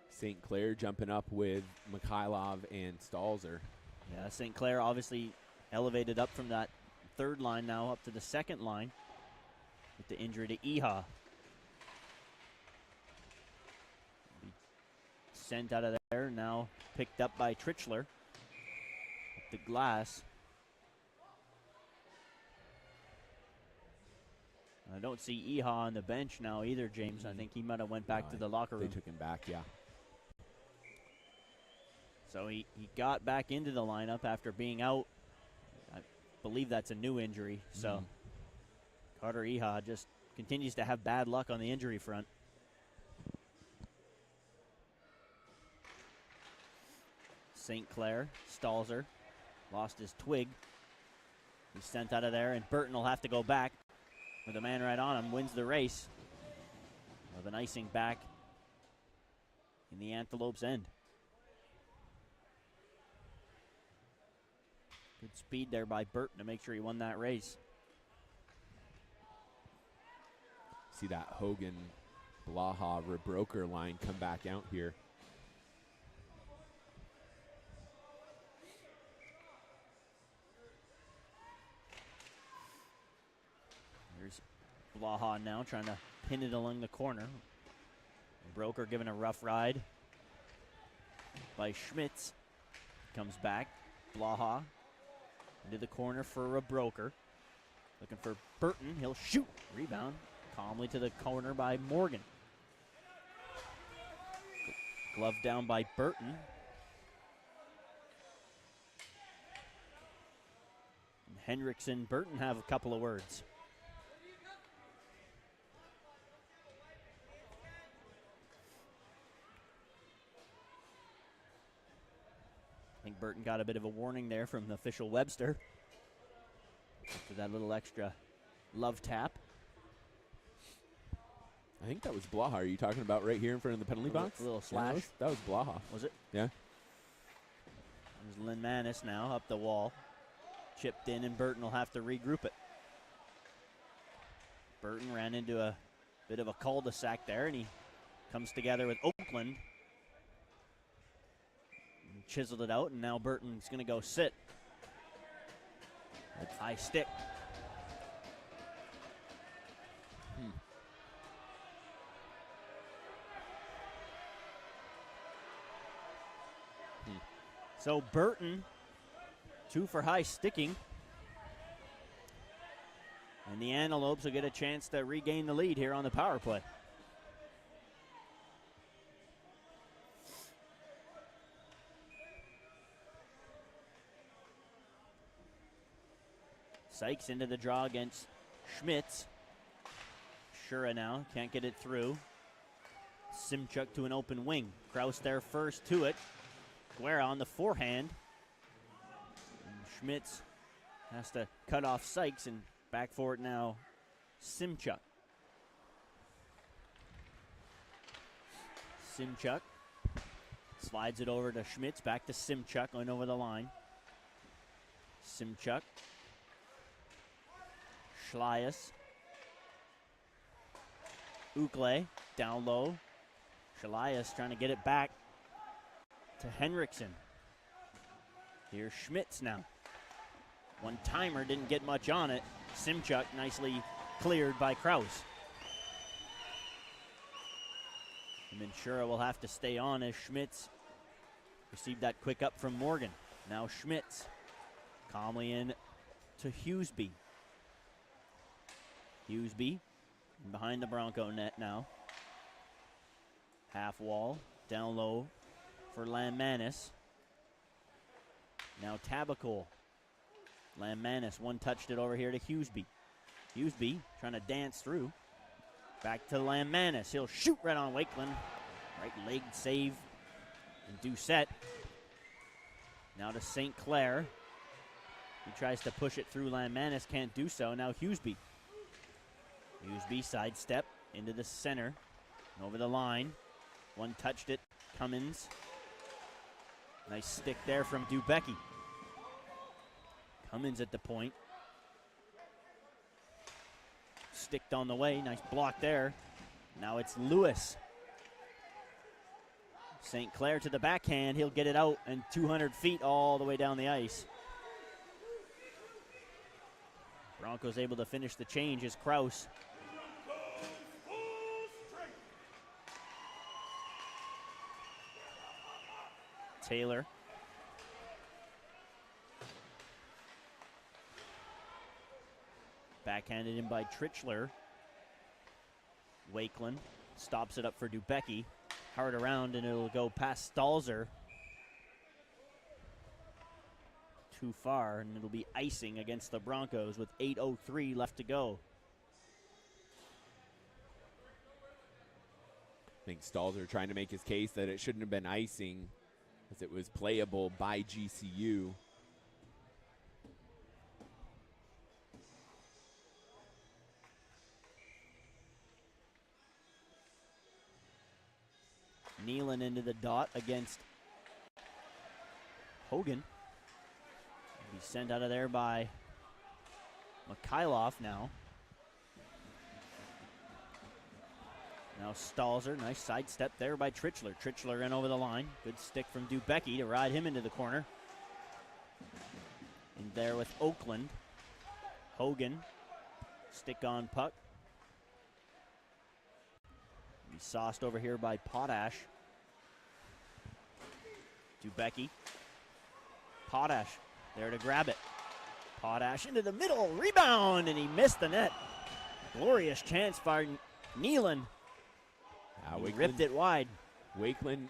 St. Clair jumping up with Mikhailov and Stalzer. Yeah, St. Clair obviously elevated up from that third line now up to the second line with the injury to Iha. Sent out of there, now picked up by Trichler. Up the glass. I don't see Iha on the bench now either, James. I think he might have went back to the locker room. They took him back, yeah. So he got back into the lineup after being out. I believe that's a new injury. So Carter Iha just continues to have bad luck on the injury front. St. Clair, Stalzer, lost his twig. He's sent out of there, and Burton will have to go back with a man right on him. Wins the race. With an icing back in the Antelope's end. Good speed there by Burton to make sure he won that race. See that Hogan, Blaha, Rebroker line come back out here. Blaha now trying to pin it along the corner. Broker given a rough ride by Schmitz. Comes back. Blaha into the corner for a Broker. Looking for Burton. He'll shoot. Rebound calmly to the corner by Morgan. Glove down by Burton. And Henriksen, Burton have a couple of words. I think Burton got a bit of a warning there from the official Webster after that little extra love tap. I think that was Blaha. Are you talking about right here in front of the penalty box? A little slash. Yeah, that was Blaha. Was it? Yeah. There's Lynn Manis now up the wall. Chipped in, and Burton will have to regroup it. Burton ran into a bit of a cul-de-sac there, and he comes together with Oakland. And chiseled it out, and now Burton's going to go sit. High stick. So Burton, 2 for high sticking. And the Antelopes will get a chance to regain the lead here on the power play. Sykes into the draw against Schmitz. Shura now, can't get it through. Simchuk to an open wing. Kraus there first to it. Guerra on the forehand. And Schmitz has to cut off Sykes, and back for it now, Simchuk. Simchuk slides it over to Schmitz, back to Simchuk, going over the line. Simchuk. Schlias. Ukle down low. Schlias trying to get it back to Henriksen. Here's Schmitz now. One timer, didn't get much on it. Simchuk nicely cleared by Kraus. And Ventura will have to stay on as Schmitz received that quick up from Morgan. Now Schmitz calmly in to Hughesby. Hughesby behind the Bronco net now. Half wall, down low for Lammanis. Now Tabacol. Lammanis one-touched it over here to Hughesby. Hughesby trying to dance through. Back to Lammanis. He'll shoot right on Wakeland. Right leg save and Doucette. Now to St. Clair. He tries to push it through Lammanis, can't do so. Now Hughesby. Hughesby sidestep into the center. And over the line. One touched it. Cummins. Nice stick there from Dubecki. Cummins at the point. Sticked on the way. Nice block there. Now it's Lewis. St. Clair to the backhand. He'll get it out and 200 feet all the way down the ice. Broncos able to finish the change as Kraus. Taylor. Backhanded in by Trichler. Wakeland stops it up for Dubecki. Hard around, and it'll go past Stalzer. Too far, and it'll be icing against the Broncos with 8:03 left to go. I think Stalzer trying to make his case that it shouldn't have been icing as it was playable by GCU. Nealon into the dot against Hogan. He'll be sent out of there by Mikhailov now. Now Stalzer, nice sidestep there by Trichler. Trichler in over the line. Good stick from Dubecki to ride him into the corner. In there with Oakland. Hogan, stick on puck. sauced over here by Potash. To Becky. Potash there to grab it. Potash into the middle, rebound, and he missed the net. Glorious chance by Nealon. He ripped it wide. Wakeland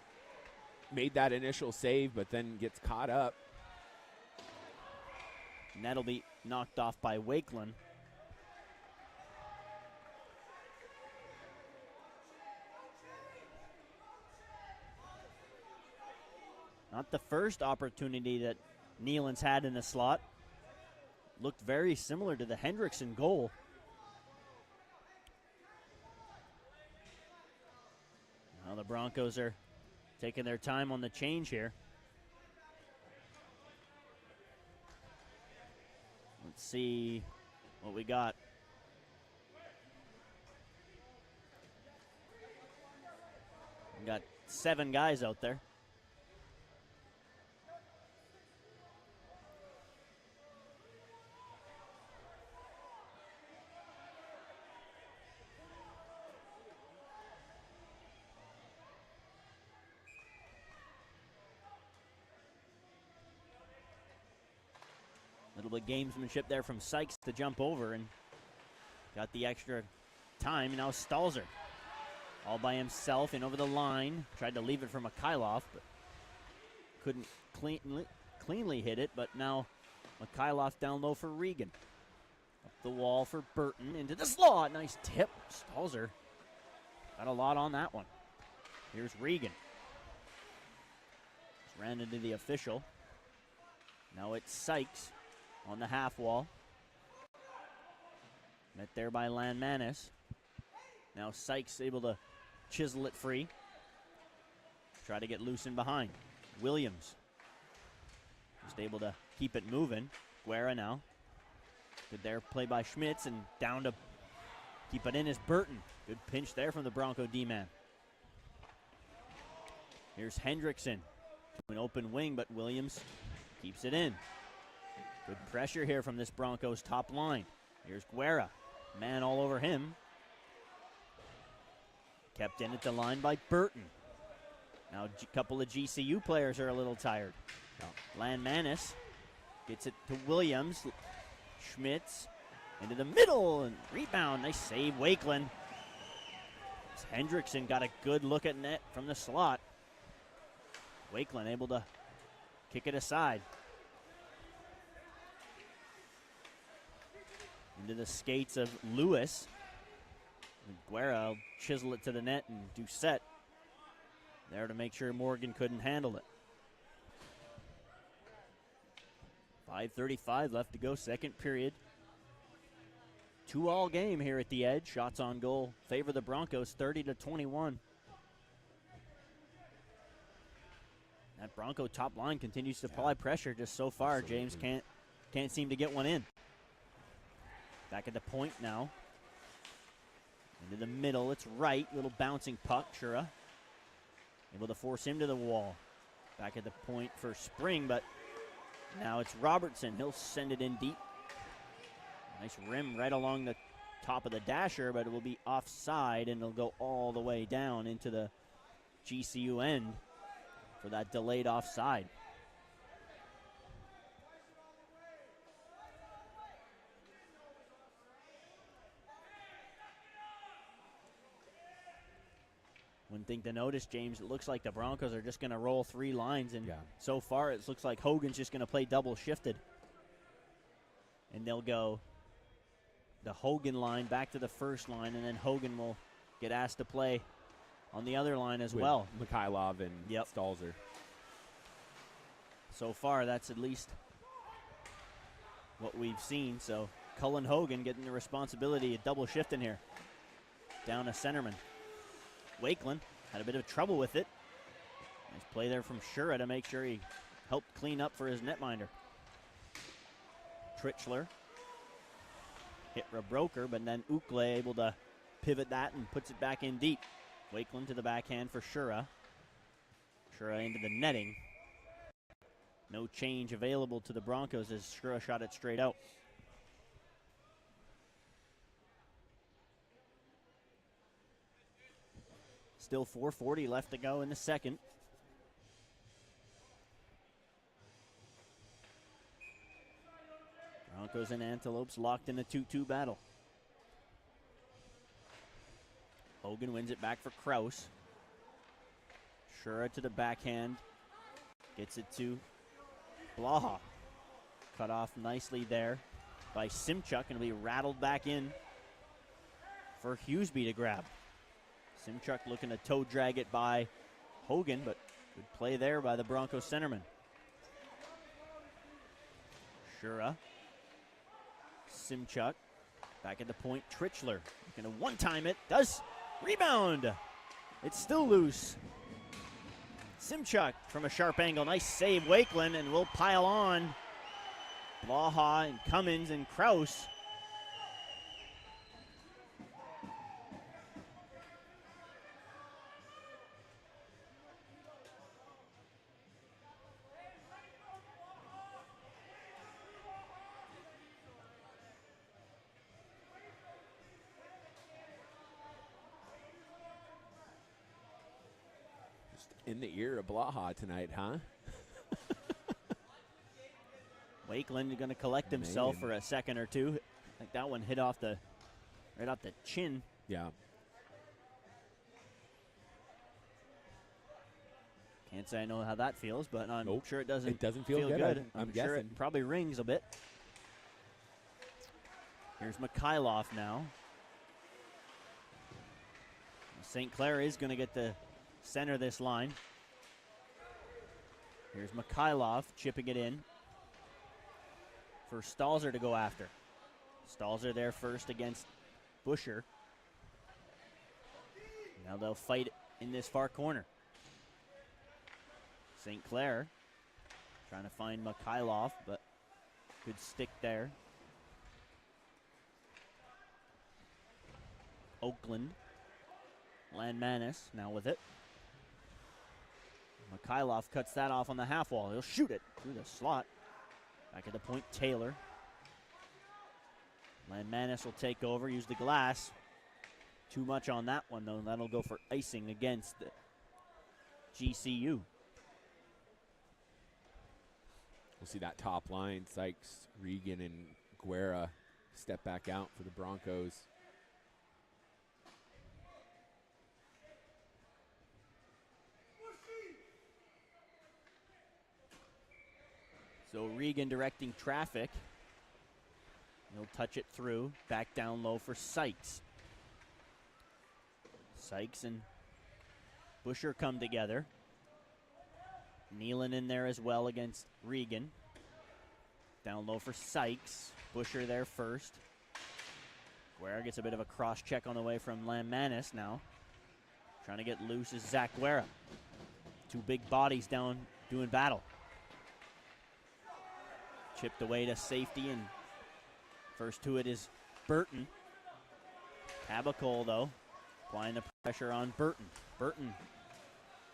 made that initial save, but then gets caught up. And that'll be knocked off by Wakeland. Not the first opportunity that Nealon's had in the slot. Looked very similar to the Hendrickson goal. Now the Broncos are taking their time on the change here. Let's see what we got. We got 7 guys out there. Little bit of gamesmanship there from Sykes to jump over and got the extra time. Now Stalzer all by himself and over the line. Tried to leave it for Mikhailov, but couldn't cleanly hit it. But now Mikhailov down low for Regan. Up the wall for Burton into the slot. Nice tip. Stalzer got a lot on that one. Here's Regan. Just ran into the official. Now it's Sykes on the half wall. Met there by Landmanis. Now Sykes able to chisel it free. Try to get loose in behind. Williams just able to keep it moving. Guerra now. Good there play by Schmitz, and down to keep it in is Burton. Good pinch there from the Bronco D-man. Here's Hendrickson to an open wing, but Williams keeps it in. Good pressure here from this Broncos top line. Here's Guerra. Man all over him. Kept in at the line by Burton. Now a couple of GCU players are a little tired. Landmanis gets it to Williams. Schmitz into the middle and rebound. Nice save, Wakeland. Hendrickson got a good look at net from the slot. Wakeland able to kick it aside. Into the skates of Lewis. And Guerra will chisel it to the net and do set. There to make sure Morgan couldn't handle it. 5:35 left to go, second period. 2-all game here at the Edge. Shots on goal favor the Broncos, 30-21. That Bronco top line continues to apply pressure just so far. Absolutely. James can't seem to get one in. Back at the point now. Into the middle, it's right. Little bouncing puck, Shura. Able to force him to the wall. Back at the point for Spring, but now it's Robertson. He'll send it in deep. Nice rim right along the top of the dasher, but it will be offside, and it'll go all the way down into the GCU end for that delayed offside. One thing to notice, James, it looks like the Broncos are just going to roll 3 lines, and so far it looks like Hogan's just going to play double shifted. And they'll go the Hogan line back to the first line, and then Hogan will get asked to play on the other line as well. Mikhailov and Stalzer. So far, that's at least what we've seen. So Cullen Hogan getting the responsibility of double shifting here. Down to centerman. Wakeland had a bit of trouble with it. Nice play there from Shura to make sure he helped clean up for his netminder. Trichler hit Rabroker, but then Ukle able to pivot that and puts it back in deep. Wakeland to the backhand for Shura. Shura into the netting. No change available to the Broncos as Shura shot it straight out. Still 4:40 left to go in the second. Broncos and Antelopes locked in a 2-2 battle. Hogan wins it back for Kraus. Shura to the backhand. Gets it to Blaha. Cut off nicely there by Simchuk and will be rattled back in for Hughesby to grab. Simchuk looking to toe drag it by Hogan, but good play there by the Broncos centerman. Shura. Simchuk. Back at the point, Trichler. Looking to one-time it. Does. Rebound. It's still loose. Simchuk from a sharp angle. Nice save, Wakeland, and we'll pile on. Blaha and Cummins and Kraus. In the ear of Blaha tonight, huh? Wakeland going to collect himself for a second or two. I think that one hit off right off the chin. Yeah. Can't say I know how that feels, but I'm Nope. sure it doesn't. It doesn't feel good. I'm sure guessing. it probably rings a bit. Here's Mikhailov now. St. Clair is going to get the center this line. Here's Mikhailov chipping it in for Stalzer to go after. Stalzer there first against Busher. Now they'll fight in this far corner. St. Clair trying to find Mikhailov, but good stick there. Oakland. Landmanis now with it. Mikhailov cuts that off on the half wall. He'll shoot it through the slot. Back at the point, Taylor. Landmanis will take over, use the glass. Too much on that one, though. That'll go for icing against GCU. We'll see that top line. Sykes, Regan, and Guerra step back out for the Broncos. So Regan directing traffic. He'll touch it through. Back down low for Sykes. Sykes and Busher come together. Nealon in there as well against Regan. Down low for Sykes. Busher there first. Guerra gets a bit of a cross check on the way from Landmanis now. Trying to get loose is Zach Guerra. Two big bodies down doing battle. Chipped away to safety, and first to it is Burton. Tabacole, though, applying the pressure on Burton. Burton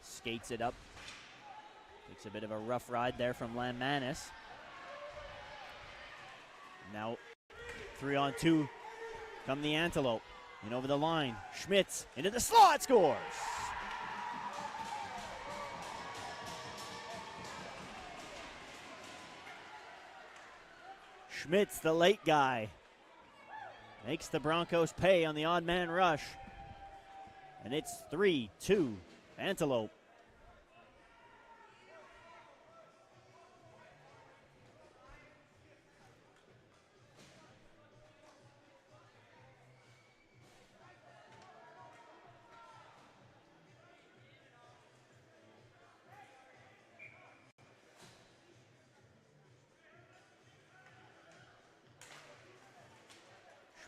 skates it up. Takes a bit of a rough ride there from Landmanis. Now 3-on-2 come the Antelope. And over the line, Schmitz into the slot, scores! Schmitz, the late guy, makes the Broncos pay on the odd man rush. And it's 3-2 Antelope.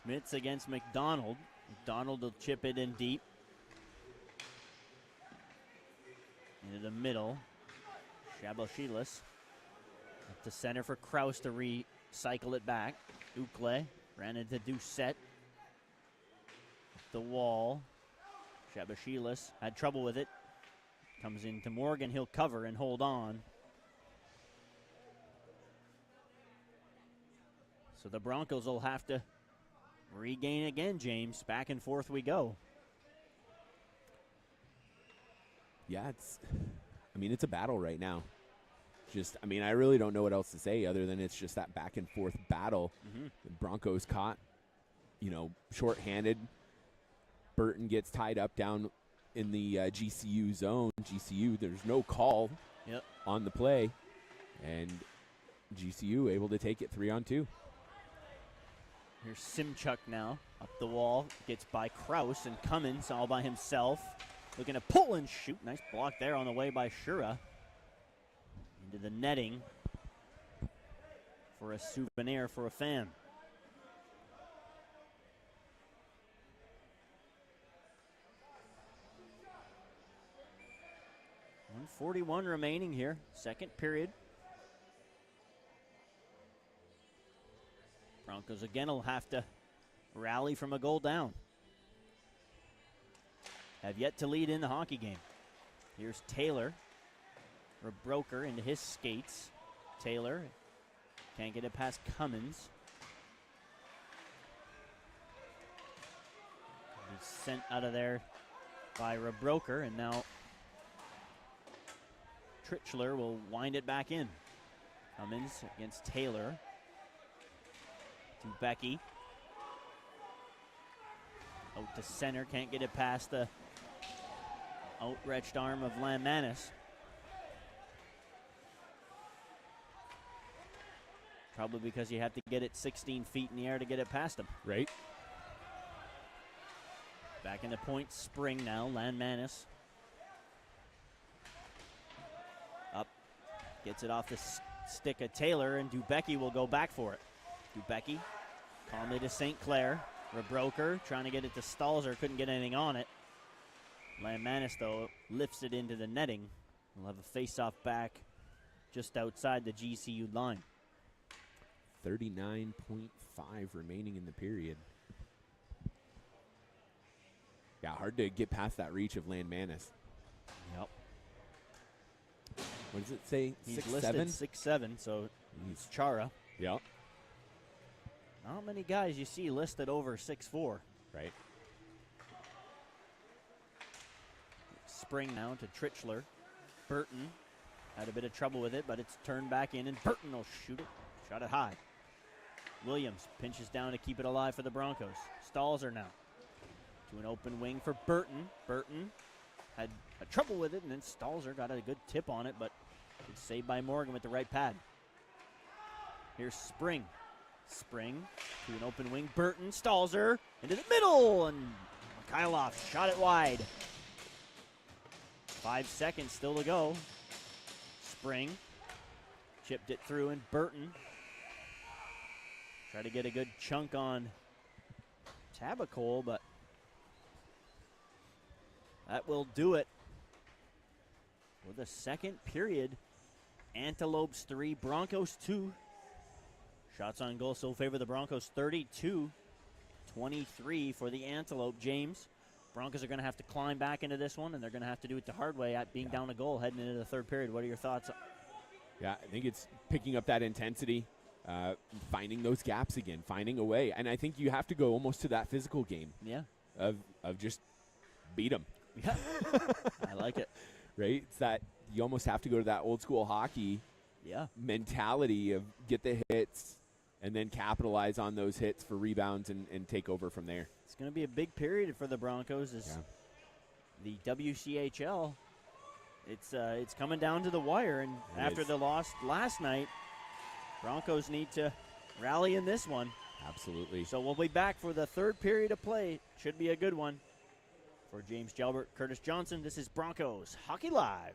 Schmitz against McDonald. McDonald will chip it in deep. Into the middle. Shaboshilis. Up to center for Kraus to recycle it back. Ukle ran into Doucette. The wall. Shaboshilis had trouble with it. Comes into Morgan. He'll cover and hold on. So the Broncos will have to regain again, James. Back and forth we go. Yeah, it's a battle right now. I really don't know what else to say other than it's just that back and forth battle. The Broncos caught, shorthanded. Burton gets tied up down in the GCU zone. GCU, there's no call on the play, and GCU able to take it 3-on-2. Here's Simchuk now up the wall, gets by Kraus and Cummins all by himself. Looking to pull and shoot. Nice block there on the way by Shura. Into the netting for a souvenir for a fan. .141 remaining here, second period. Broncos again will have to rally from a goal down. Have yet to lead in the hockey game. Here's Taylor. Broker into his skates. Taylor can't get it past Cummins. He's sent out of there by Broker, and now Trichler will wind it back in. Cummins against Taylor. To Becky. Out to center, can't get it past the outstretched arm of Landmanis. Probably because you have to get it 16 feet in the air to get it past him. Right. Back in the point, Spring now, Landmanis. Up, gets it off the stick of Taylor, and Dubecki will go back for it. Dubecki, calmly to St. Clair. Rebroker trying to get it to Stalzer, couldn't get anything on it. Landmanis, though, lifts it into the netting. We'll have a face-off back just outside the GCU line. 39.5 remaining in the period. Yeah, hard to get past that reach of Landmanis. Yep. What does it say? He's 6'7"? listed 6'7", so he's Chara. Yep. Not many guys you see listed over 6'4". Right. Spring now to Trichler. Burton had a bit of trouble with it, but it's turned back in, and Burton will shoot it. Shot it high. Williams pinches down to keep it alive for the Broncos. Stalzer now to an open wing for Burton. Burton had trouble with it, and then Stalzer got a good tip on it, but it's saved by Morgan with the right pad. Here's Spring. Spring to an open wing. Burton, Stalzer into the middle, and Mikhailov shot it wide. 5 seconds still to go. Spring chipped it through, and Burton tried to get a good chunk on Tabacole, but that will do it for the second period. Antelopes 3, Broncos 2. Shots on goal so favor the Broncos, 32-23 for the Antelope. James, Broncos are going to have to climb back into this one, and they're going to have to do it the hard way at being down a goal heading into the third period. What are your thoughts? Yeah, I think it's picking up that intensity, finding those gaps again, finding a way. And I think you have to go almost to that physical game. Yeah. Of just beat them. Yeah. I like it. Right? It's that you almost have to go to that old school hockey mentality of get the hits and then capitalize on those hits for rebounds and take over from there. It's going to be a big period for the Broncos as the WCHL, it's coming down to the wire, and after the loss last night, Broncos need to rally in this one. Absolutely. So we'll be back for the third period of play. Should be a good one. For James Jalbert, Curtis Johnson, this is Broncos Hockey Live.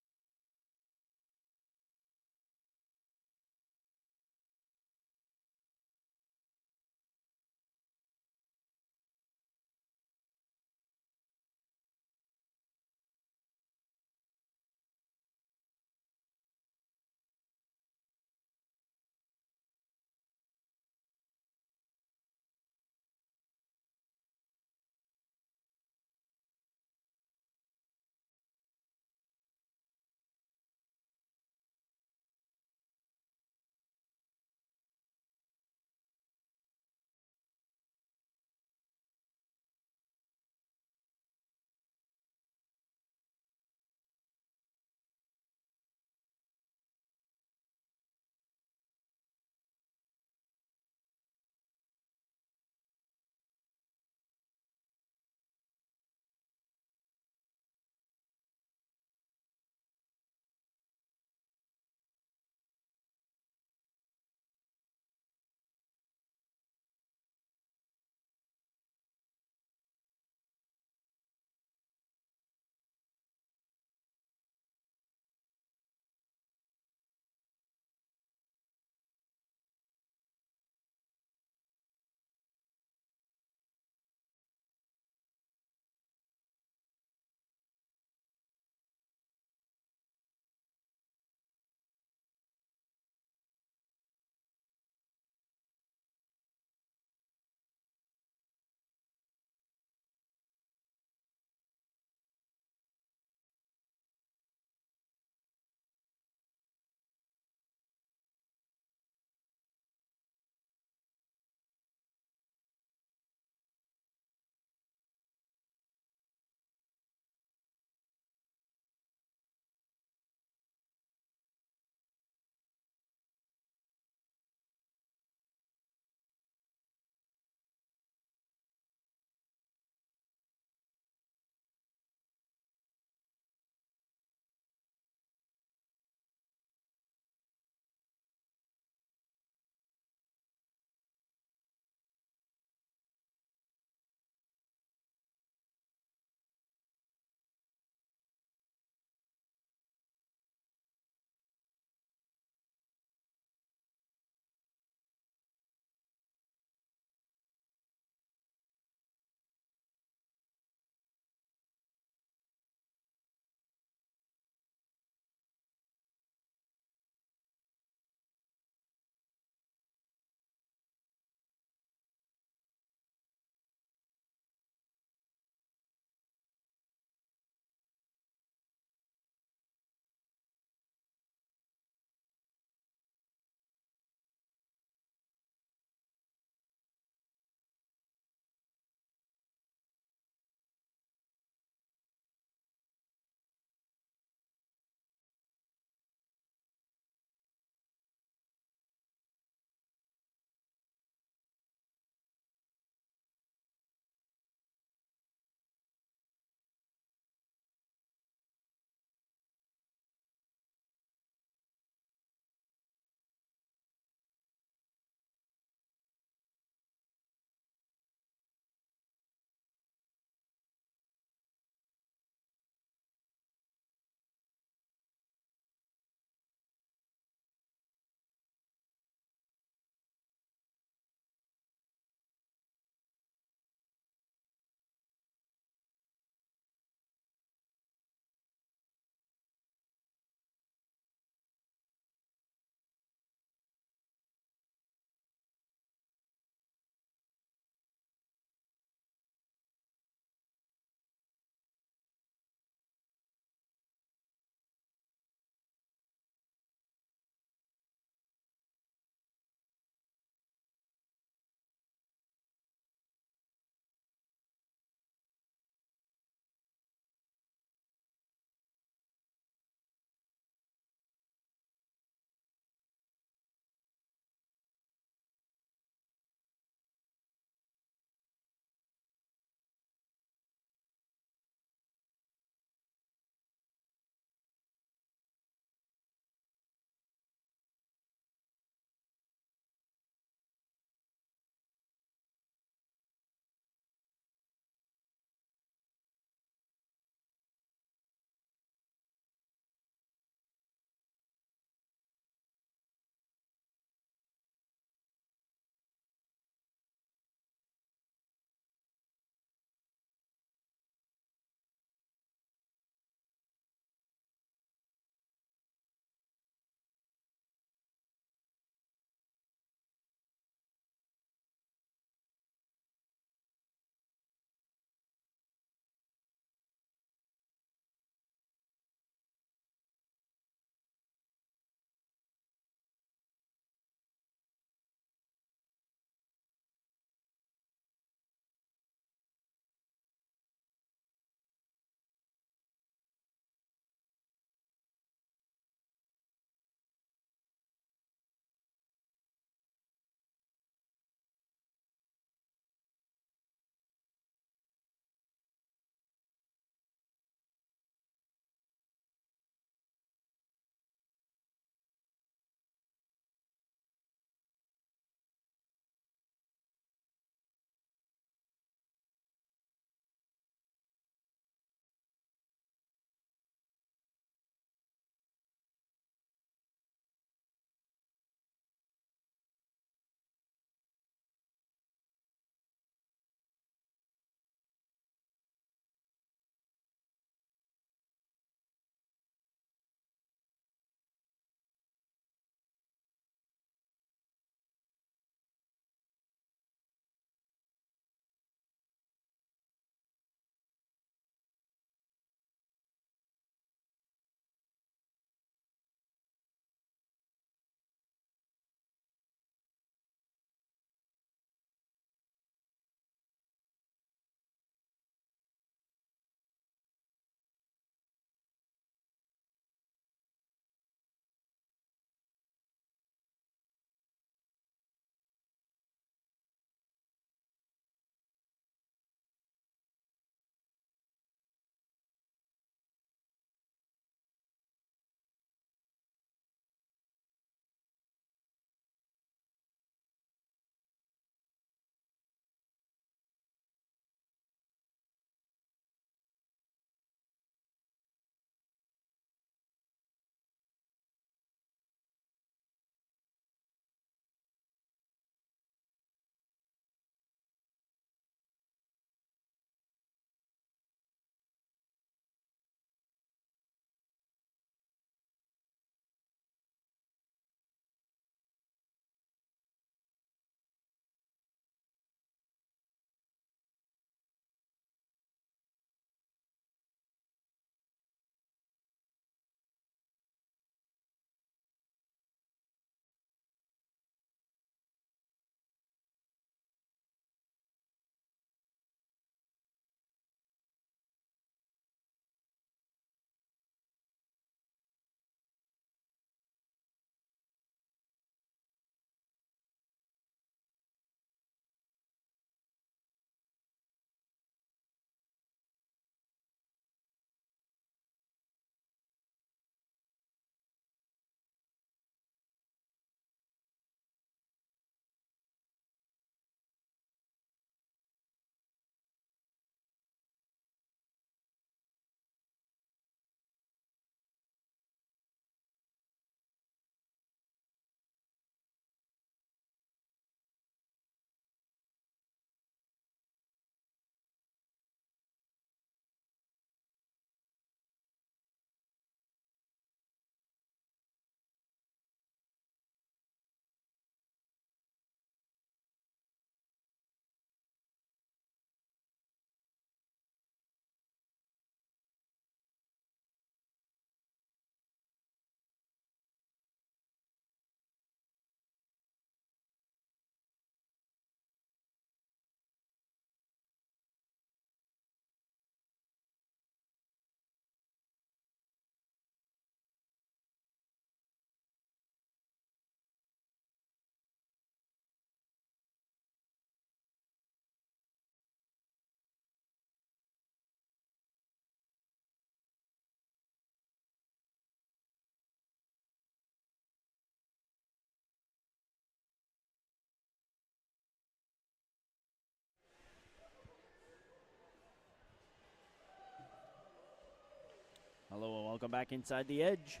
Bronco back inside the edge.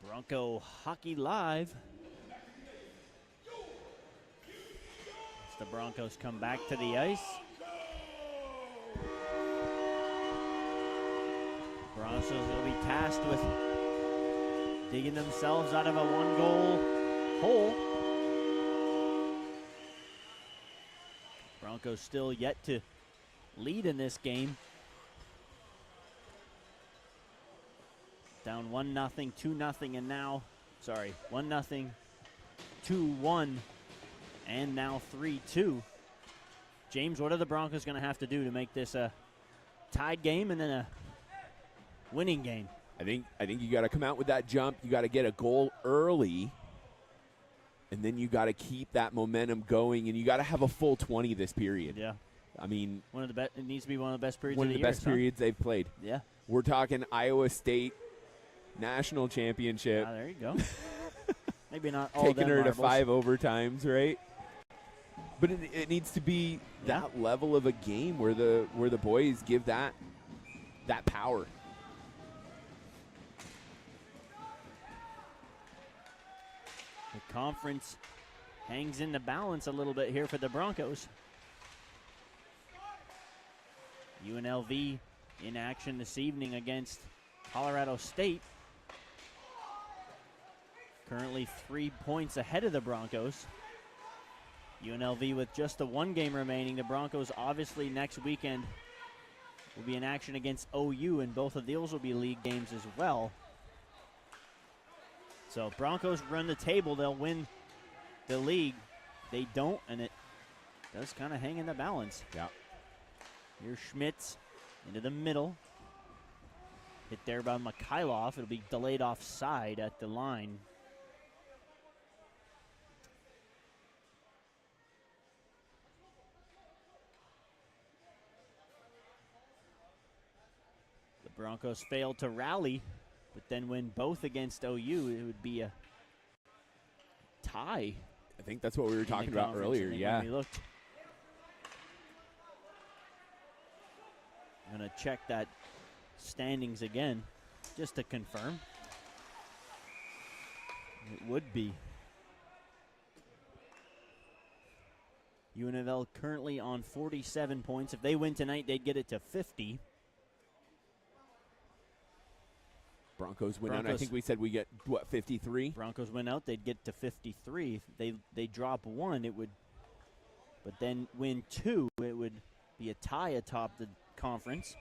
Bronco Hockey Live. As the Broncos come back to the ice. Broncos will be tasked with digging themselves out of a one-goal hole. Broncos still yet to lead in this game. Down 1-0, 2-0, and now, 1-0, 2-1, and now 3-2. James, what are the Broncos going to have to do to make this a tied game and then a winning game? I think you got to come out with that jump. You got to get a goal early, and then you got to keep that momentum going, and you got to have a full 20 this period. Yeah. I mean, it needs to be one of the best periods one of of the the year, best periods they've played. Yeah. We're talking Iowa State national championship. There you go. Maybe not all taking her marbles. to 5 overtimes, right? But it needs to be that level of a game where the boys give that power. The conference hangs in the balance a little bit here for the Broncos. UNLV in action this evening against Colorado State. Currently 3 points ahead of the Broncos. UNLV with just the one game remaining. The Broncos obviously next weekend will be in action against OU, and both of those will be league games as well. So Broncos run the table, they'll win the league. They don't, and it does kind of hang in the balance. Yeah. Here's Schmitz into the middle. Hit there by Mikhailov. It'll be delayed offside at the line. The Broncos failed to rally, but then win both against OU, it would be a tie. I think that's what we were talking about earlier. Yeah. When we looked. I'm going to check that standings again just to confirm. It would be. UNLV currently on 47 points. If they win tonight, they'd get it to 50. Broncos win out. I think we said we get, 53? Broncos win out, they'd get to 53. If they drop one, it would, but then win two, it would be a tie atop the conference.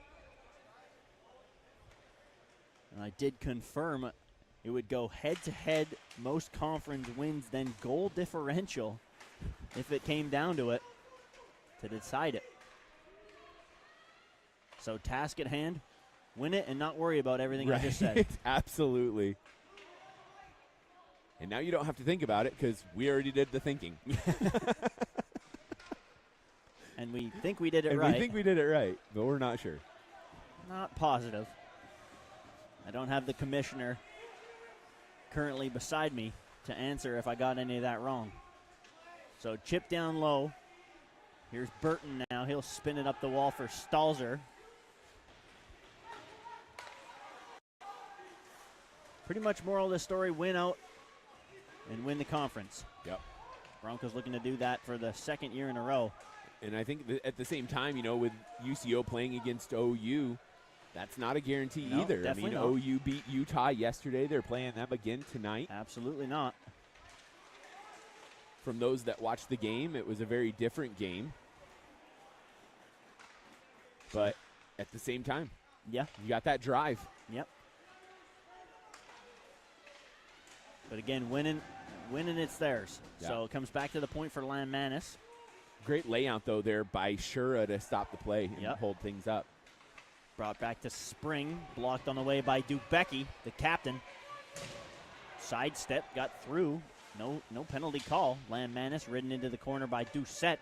And I did confirm it would go head-to-head, most conference wins, then goal differential, if it came down to it, to decide it. So task at hand, win it and not worry about everything I just said. Absolutely. And now you don't have to think about it because we already did the thinking. And we think we did it and right. we think we did it right, but we're not sure. Not positive. I don't have the commissioner currently beside me to answer if I got any of that wrong. So chip down low. Here's Burton now. He'll spin it up the wall for Stalzer. Pretty much moral of the story, win out and win the conference. Yep. Broncos looking to do that for the second year in a row. And I think at the same time, with UCO playing against OU, that's not a guarantee No, either. definitely not. OU beat Utah yesterday. They're playing them again tonight. Absolutely not. From those that watched the game, it was a very different game. But at the same time, yeah, you got that drive. Yep. But again, winning, it's theirs. Yeah. So it comes back to the point for Landmanis. Great layout, though, there by Shura to stop the play and Yep. hold things up. Brought back to Spring, blocked on the way by Dubecki, the captain. Sidestep, got through. No penalty call. Landmanis ridden into the corner by Doucette.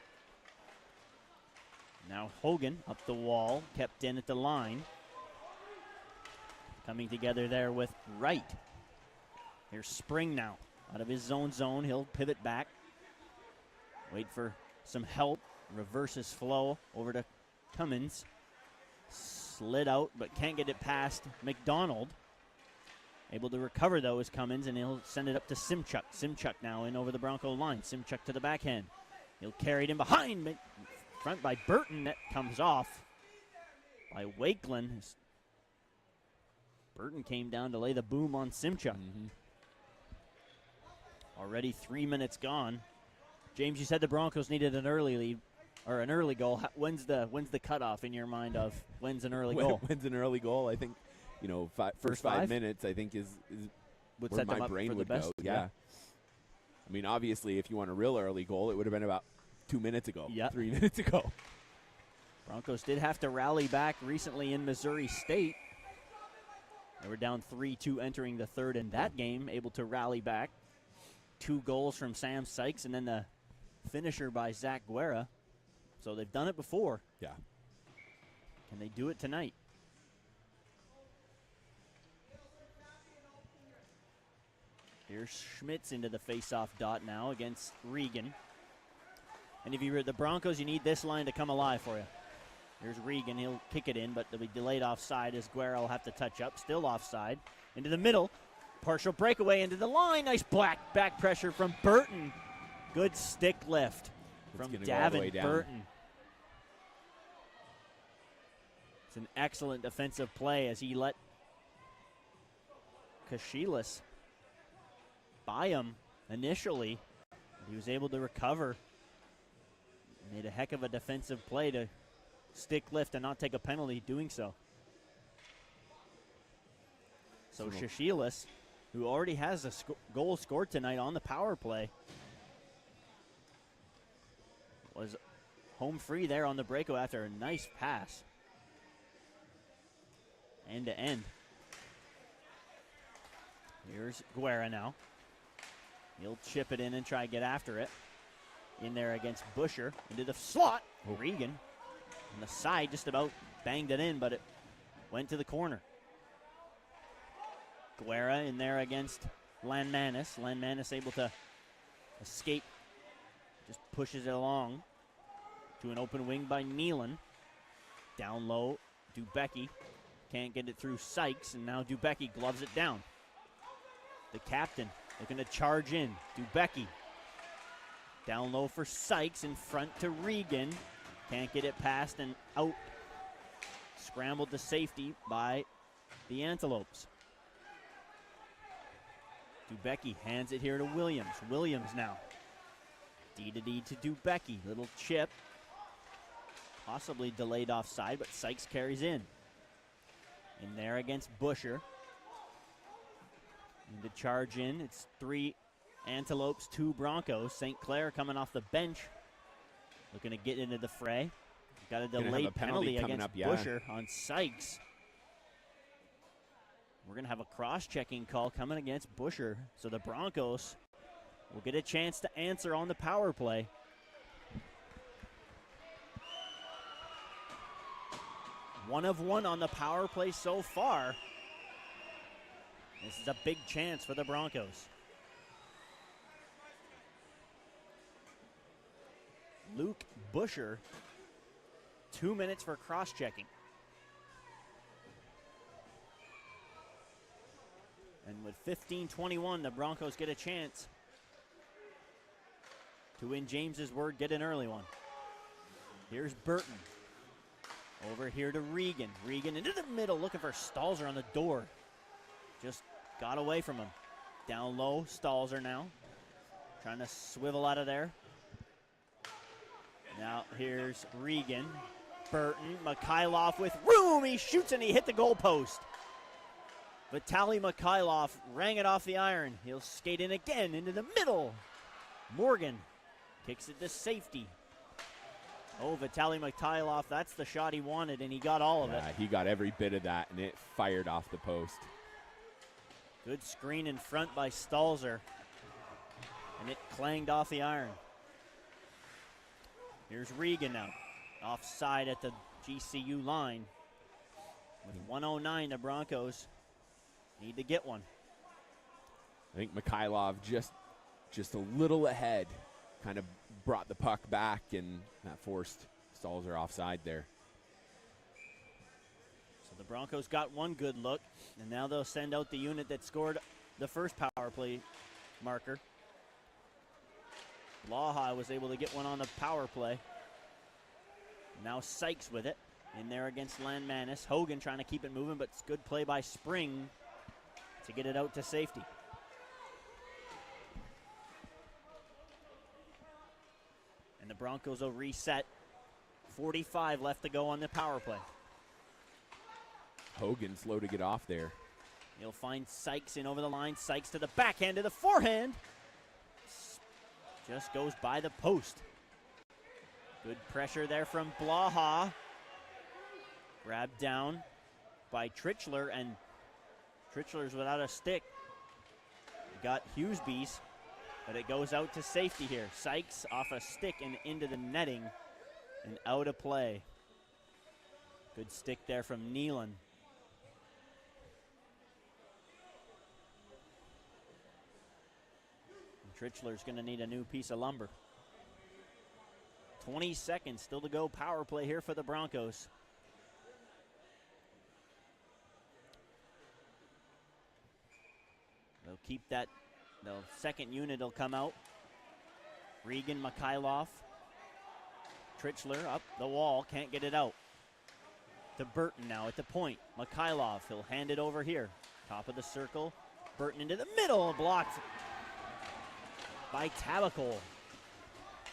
Now Hogan up the wall, kept in at the line. Coming together there with Wright. Here's Spring now. Out of his zone, he'll pivot back. Wait for some help. Reverses flow over to Cummins. Slid out, but can't get it past McDonald. Able to recover, though, is Cummins, and he'll send it up to Simchuk. Simchuk now in over the Bronco line. Simchuk to the backhand. He'll carry it in behind. Front by Burton. That comes off by Wakeland. Burton came down to lay the boom on Simchuk. Already 3 minutes gone. James, you said the Broncos needed an early lead or an early goal. When's the cutoff in your mind of when's an early goal? When's an early goal? I think, first 5 minutes, I think is Would where set them my up brain for the would best, go. Yeah. I mean, obviously, if you want a real early goal, it would have been about 2 minutes ago, 3 minutes ago. Broncos did have to rally back recently in Missouri State. They were down 3-2 entering the third in that game, able to rally back. 2 goals from Sam Sykes and then the finisher by Zach Guerra. So they've done it before. Yeah. Can they do it tonight? Here's Schmitz into the face-off dot now against Regan. And if you're the Broncos, you need this line to come alive for you. Here's Regan. He'll kick it in, but they'll be delayed offside as Guerra will have to touch up. Still offside. Into the middle. Partial breakaway into the line. Nice back pressure from Burton. Good stick lift from Davin Burton. It's an excellent defensive play as he let Kashilas by him initially. He was able to recover. Made a heck of a defensive play to stick lift and not take a penalty doing so. So Shashilas, who already has a goal scored tonight on the power play, was home free there on the breakaway after a nice pass. End to end. Here's Guerra now. He'll chip it in and try to get after it. In there against Busher. Into the slot. Regan on the side just about banged it in, but it went to the corner. Guerra in there against Landmanis. Landmanis able to escape. Just pushes it along to an open wing by Nealon. Down low, Dubecki. Can't get it through Sykes, and now Dubecki gloves it down. The captain looking to charge in. Dubecki. Down low for Sykes, in front to Regan. Can't get it past and out. Scrambled to safety by the Antelopes. Dubecki hands it here to Williams. Williams now. D to D to Dubecki. Little chip. Possibly delayed offside, but Sykes carries in. In there against Busher. And to charge in, it's 3 Antelopes, 2 Broncos. St. Clair coming off the bench. Looking to get into the fray. Got a delayed penalty against Busher on Sykes. We're going to have a cross-checking call coming against Busher. So the Broncos will get a chance to answer on the power play. One of one on the power play so far. This is a big chance for the Broncos. Luke Busher, 2 minutes for cross-checking. And with 15:21, the Broncos get a chance to win James's word, get an early one. Here's Burton. Over here to Regan. Regan into the middle, looking for Stalzer on the door. Just got away from him. Down low, Stalzer now. Trying to swivel out of there. Now here's Regan. Burton, Mikhailov with room. He shoots and he hit the goalpost. Vitaly Mikhailov rang it off the iron. He'll skate in again into the middle. Morgan kicks it to safety. Oh, Vitaly Mikhailov, that's the shot he wanted, and he got all of it. He got every bit of that, and it fired off the post. Good screen in front by Stalzer, and it clanged off the iron. Here's Regan now, offside at the GCU line. With 1:09, the Broncos need to get one. I think Mikhailov just a little ahead, kind of brought the puck back, and that forced Stalzer offside there. So the Broncos got one good look, and now they'll send out the unit that scored the first power play marker. Blaha was able to get one on the power play. Now Sykes with it in there against Landmanis. Hogan trying to keep it moving, but it's good play by Spring to get it out to safety. And the Broncos will reset. 45 left to go on the power play. Hogan slow to get off there. He'll find Sykes in over the line. Sykes to the backhand, to the forehand. Just goes by the post. Good pressure there from Blaha. Grabbed down by Trichler, and Trichler's without a stick. Got Hughesby's, but it goes out to safety here. Sykes off a stick and into the netting and out of play. Good stick there from Nealon. Trichler's going to need a new piece of lumber. 20 seconds still to go. Power play here for the Broncos. They'll keep that. The second unit will come out. Regan, Mikhailov. Trichler up the wall. Can't get it out. To Burton now at the point. Mikhailov, he'll hand it over here. Top of the circle. Burton into the middle. Blocked by Tabacol,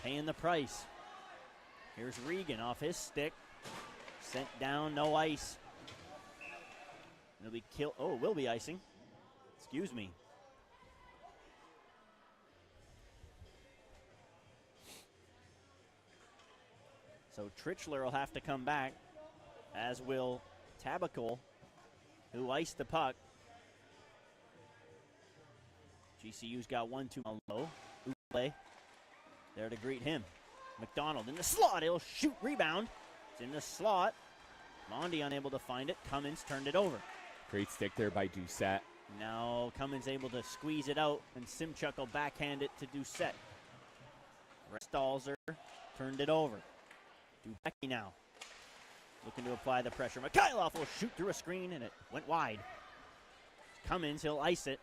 paying the price. Here's Regan off his stick, sent down, no ice. It'll be will be icing. Excuse me. So Trichler will have to come back, as will Tabacol, who iced the puck. GCU's got 1-2 on low. Play there to greet him. McDonald in the slot. He'll shoot, rebound. It's in the slot. Mondi unable to find it. Cummins turned it over. Great stick there by Doucette. Now Cummins able to squeeze it out, and Simchuk will backhand it to Doucette. Stalzer turned it over. Dubecki now looking to apply the pressure. Mikhailov will shoot through a screen, and it went wide. Cummins, he'll ice it.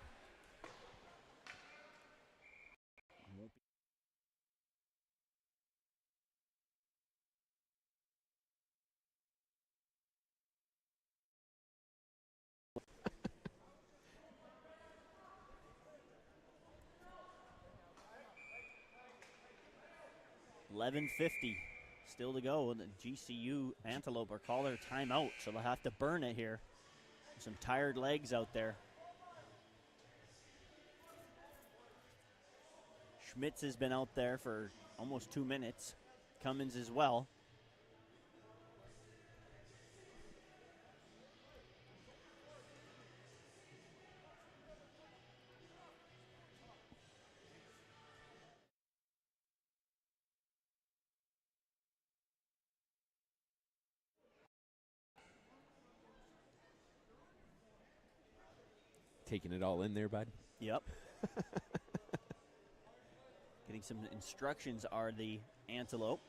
$11:50 still to go. The GCU Antelope are call their timeout, so they'll have to burn it here. Some tired legs out there. Schmitz has been out there for almost 2 minutes. Cummins as well. Taking it all in there, bud. Yep. Getting some instructions are the Antelope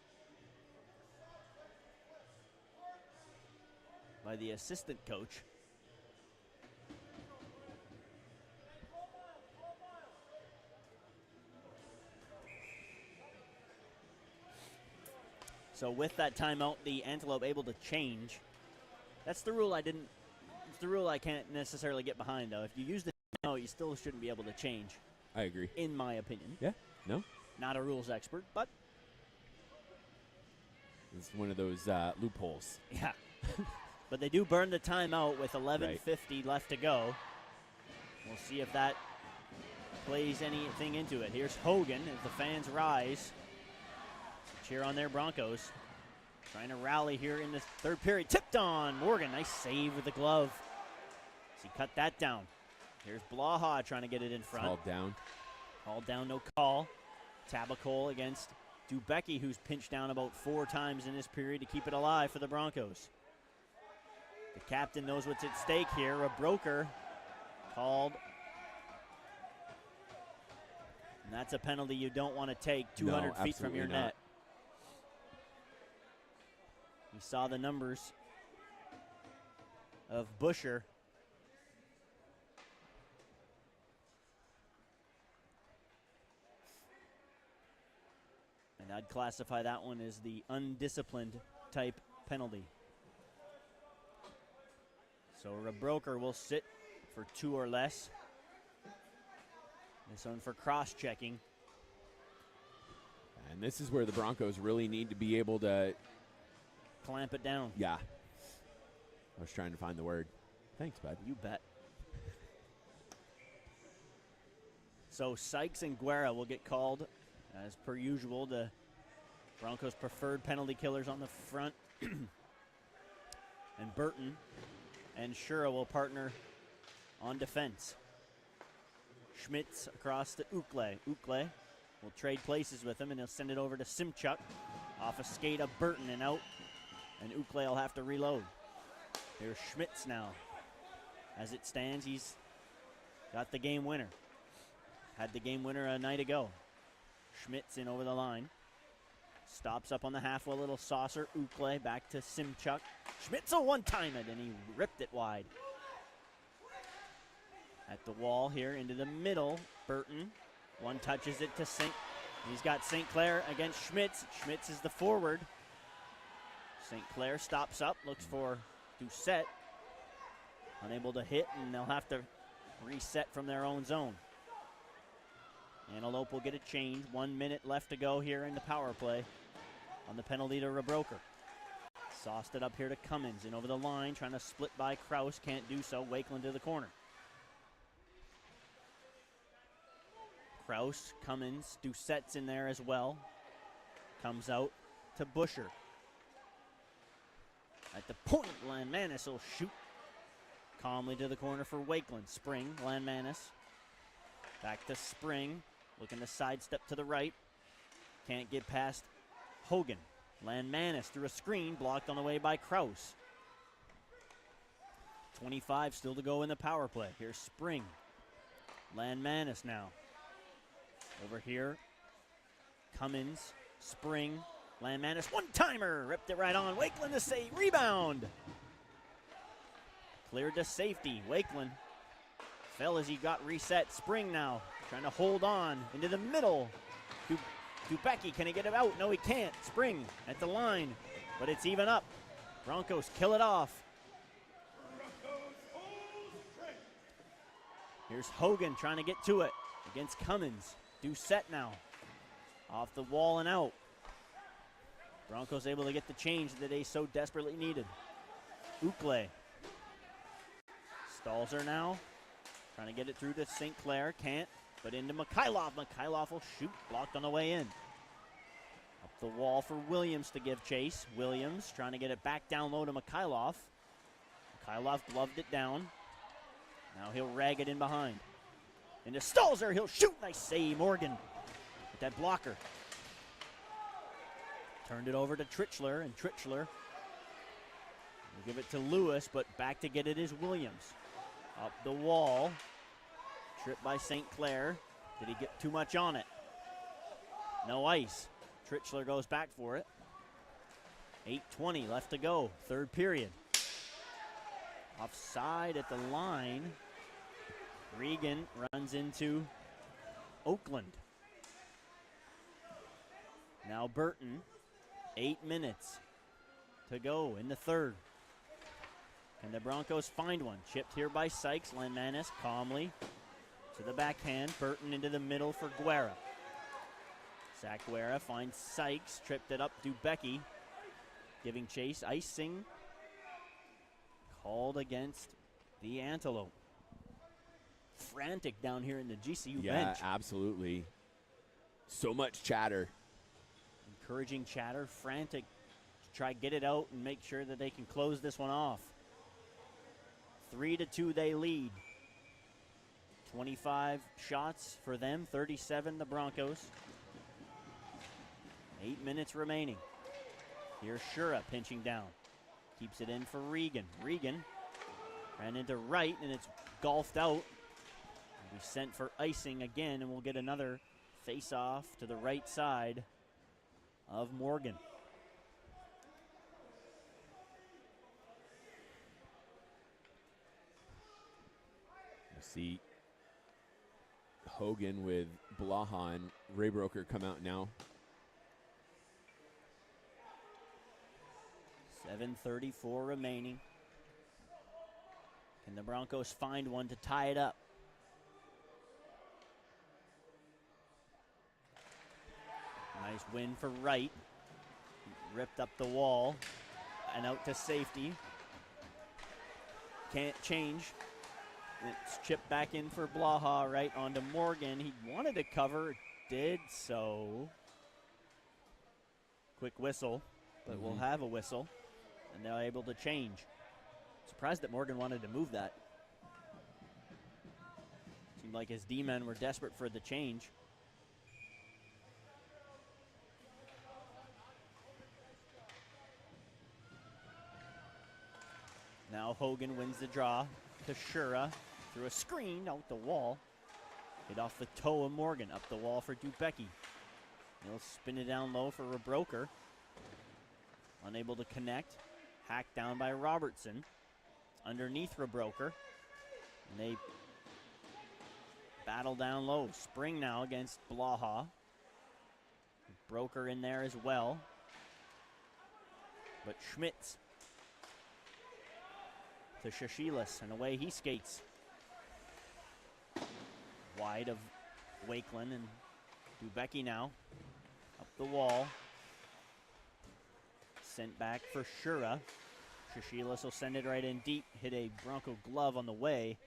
by the assistant coach. So with that timeout, the Antelope able to change. That's the rule it's the rule I can't necessarily get behind, though. If you use the timeout, you still shouldn't be able to change. I agree. In my opinion. Yeah, no? Not a rules expert, but. It's one of those loopholes. Yeah. But they do burn the timeout with 11:50 left to go. We'll see if that plays anything into it. Here's Hogan as the fans rise. Cheer on their Broncos. Trying to rally here in this third period. Tipped on Morgan. Nice save with the glove. So he cut that down. Here's Blaha trying to get it in front. Called down. Called down, no call. Tabacol against Dubecki, who's pinched down about 4 times in this period to keep it alive for the Broncos. The captain knows what's at stake here. A broker called. And that's a penalty you don't want to take 200 feet from your net. We saw the numbers. of Busher. And I'd classify that one as the undisciplined type penalty. So Rebroker will sit for 2 or less. This one for cross-checking. And this is where the Broncos really need to be able to Clamp it down. Yeah. I was trying to find the word. Thanks, bud. You bet. So Sykes and Guerra will get called, as per usual, the Broncos' preferred penalty killers on the front. And Burton and Shura will partner on defense. Schmitz across to Ukle. Ukle will trade places with him, and he'll send it over to Simchuk. Off a skate of Burton and out. And Ukle will have to reload. Here's Schmitz now. As it stands, he's got the game winner. Had the game winner a night ago. Schmitz in over the line. Stops up on the half, a little saucer. Ukle back to Simchuk. Schmitz a one-time it, and he ripped it wide. At the wall here, into the middle, Burton. One touches it to St. He's got St. Clair against Schmitz. Schmitz is the forward. St. Clair stops up, looks for Doucette. Unable to hit, and they'll have to reset from their own zone. Antelope will get a change. 1 minute left to go here in the power play on the penalty to Rebroker. Sauced it up here to Cummins, and over the line, trying to split by Kraus. Can't do so. Wakeland to the corner. Kraus, Cummins, Doucette's in there as well. Comes out to Busher. At the point, Landmanis will shoot calmly to the corner for Wakeland. Spring, Landmanis. Back to Spring, looking to sidestep to the right. Can't get past Hogan. Landmanis through a screen, blocked on the way by Kraus. 25 still to go in the power play. Here's Spring. Landmanis now. Over here, Cummins, Spring, Landmanis, one-timer, ripped it right on. Wakeland to save, rebound. Cleared to safety. Wakeland fell as he got reset. Spring now, trying to hold on into the middle. Dubecki, can he get it out? No, he can't. Spring at the line, but it's even up. Broncos kill it off. Here's Hogan trying to get to it against Cummins. Doucette now, off the wall and out. Broncos able to get the change that they so desperately needed. Ukle stalls her now, trying to get it through to St. Clair, can't, but into Mikhailov. Mikhailov will shoot, blocked on the way in. Up the wall for Williams to give chase. Williams trying to get it back down low to Mikhailov. Mikhailov gloved it down. Now he'll rag it in behind. Into Stalzer, he'll shoot. Nice save, Morgan with that blocker. Turned it over to Trichler, and Trichler will give it to Lewis, but back to get it is Williams. Up the wall, tripped by St. Clair. Did he get too much on it? No ice. Trichler goes back for it. 8:20 left to go, third period. Offside at the line. Regan runs into Oakland. Now Burton, 8 minutes to go in the third. And the Broncos find one. Chipped here by Sykes. Landmanis calmly to the backhand. Burton into the middle for Guerra. Zach Guerra finds Sykes. Tripped it up. Dubecki giving chase. Icing called against the Antelope. Frantic down here in the GCU bench. Yeah, absolutely. So much chatter. Encouraging chatter. Frantic to try get it out and make sure that they can close this one off. 3-2 they lead. 25 shots for them, 37 the Broncos. 8 minutes remaining. Here's Shura pinching down. Keeps it in for Regan. Regan ran into right, and it's golfed out. We sent for icing again, and we'll get another face-off to the right side of Morgan. See Hogan with Blaha and Raybroker come out now. 7:34 remaining. Can the Broncos find one to tie it up? Nice win for Wright. Ripped up the wall and out to safety. Can't change. It's chipped back in for Blaha, right onto Morgan. He wanted to cover, did so. Quick whistle, but we'll have a whistle, and they're able to change. Surprised that Morgan wanted to move that. Seemed like his D-men were desperate for the change. Now Hogan wins the draw to Shura through a screen out the wall. Hit off the toe of Morgan, up the wall for Dubecki. He'll spin it down low for Rebroker. Unable to connect. Hacked down by Robertson. Underneath Rebroker. And they battle down low. Spring now against Blaha. Broker in there as well. But Schmitz to Shashilas, and away he skates. Wide of Wakeland, and Dubecki now. Up the wall. Sent back for Shura. Shashilas will send it right in deep. Hit a Bronco glove on the way.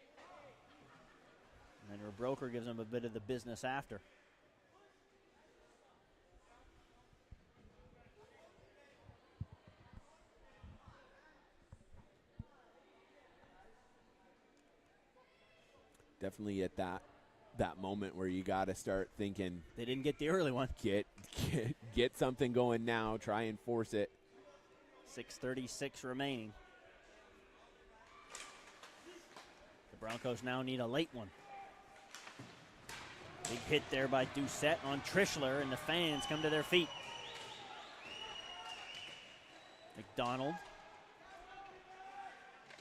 And then Rebroker gives him a bit of the business after. Definitely at that moment where you got to start thinking, They didn't get the early one. get something going now. Try and force it. 6:36 remaining. The Broncos now need a late one. Big hit there by Doucette on Trischler, and the fans come to their feet. McDonald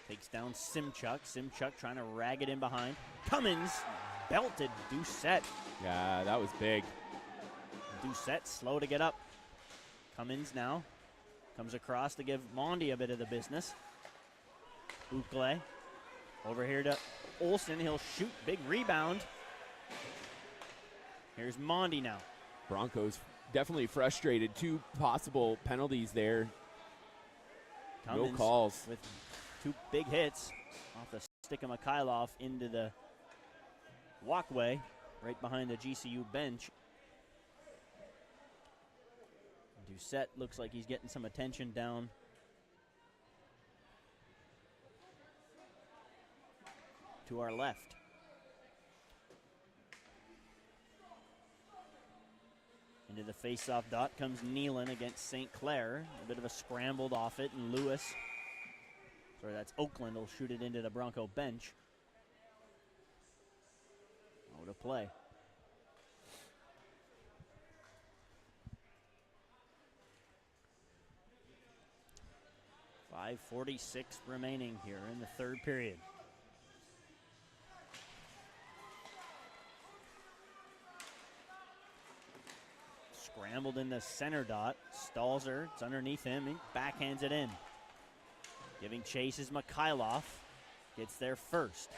takes down Simchuk. Simchuk trying to rag it in behind. Cummins belted Doucette. Yeah, that was big. Doucette slow to get up. Cummins now comes across to give Mondi a bit of the business. Boucle over here to Olsen. He'll shoot. Big rebound. Here's Mondi now. Broncos definitely frustrated. 2 possible penalties there. Cummins no calls. with 2 big hits off the stick of Mikhailov into the walkway right behind the GCU bench. Doucette looks like he's getting some attention down to our left. Into the face-off dot comes Nealon against St. Clair. A bit of a scrambled off it, and Lewis, sorry, that's Oakland, will shoot it into the Bronco bench. Out of play. .546 remaining here in the third period. Scrambled in the center dot. Stalzer, it's underneath him. He backhands it in. Giving chase is Mikhailov. Gets there first.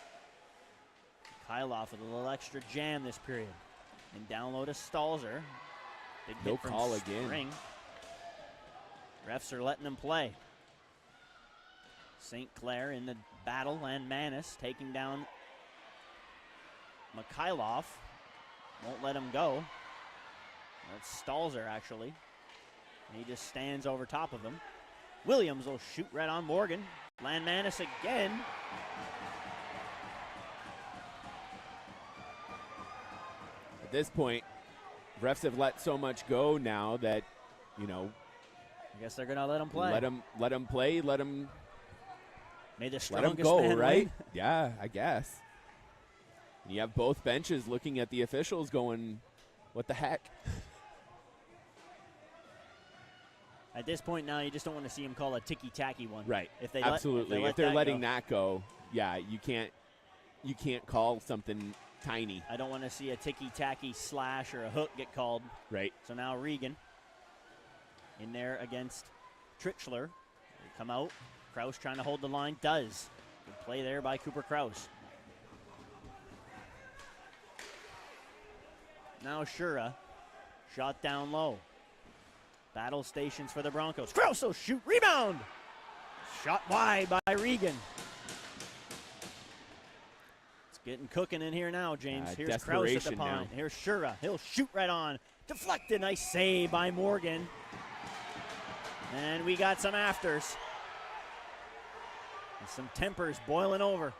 Mikhailov with a little extra jam this period. And down low to Stalzer. Big No hit from call Spring. again. Refs are letting him play. St. Clair in the battle, and Manis taking down Mikhailov. Won't let him go. That's Stalzer, actually. And he just stands over top of him. Williams will shoot right on Morgan. Landmanis again. At this point, refs have let so much go now that, you know, I guess they're going to let him play. let him play, let him May the let strongest him go, man right? win. Yeah, I guess. And you have both benches looking at the officials going, what the heck? At this point now, you just don't want to see him call a ticky-tacky one. Right. If they Absolutely. Let, if they're that letting go. that go, yeah, you can't you can't call something tiny. I don't want to see a ticky-tacky slash or a hook get called. Right. So now Regan in there against Trichler. They come out. Kraus trying to hold the line. Does. Good play there by Cooper Kraus. Now Shura. Shot down low. Battle stations for the Broncos. Kraus will shoot. Rebound. Shot wide by Regan. It's getting cooking in here now, James. Here's Kraus at the desperation point. now. Here's Shura. He'll shoot right on. Deflected. Nice save by Morgan. And we got some afters. And some tempers boiling over.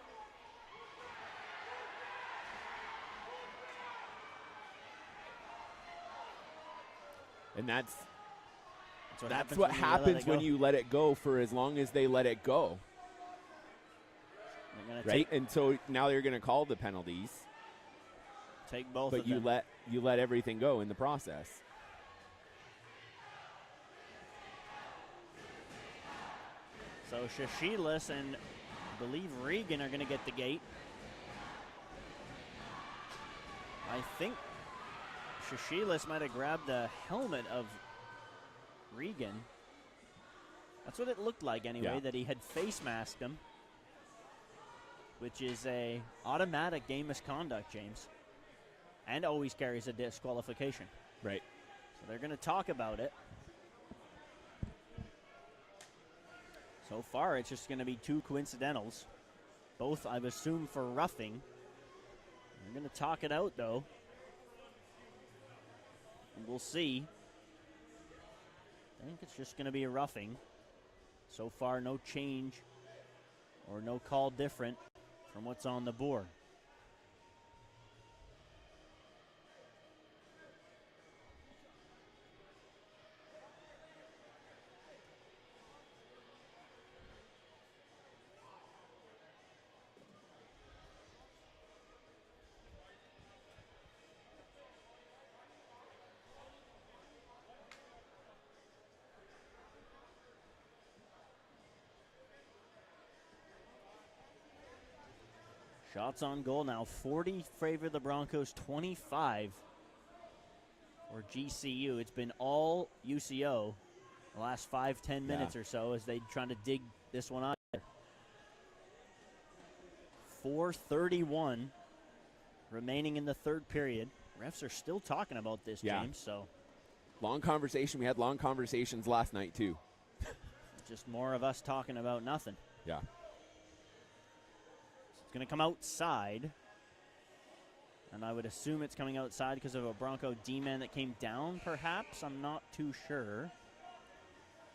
And that's That's what happens when you let it go for as long as they let it go. Right? And so now they're going to call the penalties. Take both but of them. you let everything go in the process. So Shashilis and I believe Regan are going to get the gate. I think Shashilis might have grabbed the helmet of Regan. That's what it looked like anyway, that he had face masked him, which is a automatic game misconduct, James, and always carries a disqualification. Right. So they're going to talk about it. So far, it's just going to be two coincidentals. Both, I've assumed, for roughing. They're going to talk it out, though. And we'll see. I think it's just going to be a roughing. So far, no change or no call different from what's on the board. Shots on goal now, 40 favor the Broncos, 25 for GCU. It's been all UCO the last 5-10 minutes or so as they trying to dig this one out. 4:31 remaining in the third period. Refs are still talking about this, James. So long conversation. We had long conversations last night too. Just more of us talking about nothing. Yeah. Going to come outside, and I would assume it's coming outside because of a Bronco D-man that came down, perhaps. I'm not too sure.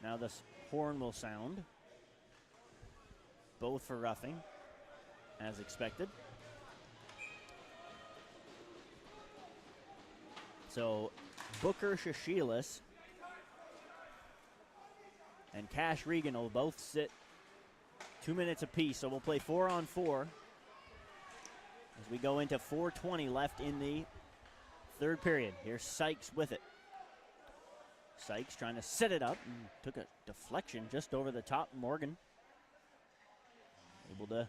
Now this horn will sound. Both for roughing, as expected. So Booker Shashilis and Cash Regan will both sit 2 minutes apiece, so we'll play 4-on-4. As we go into 4:20 left in the third period. Here's Sykes with it. Sykes trying to set it up and took a deflection just over the top. Morgan able to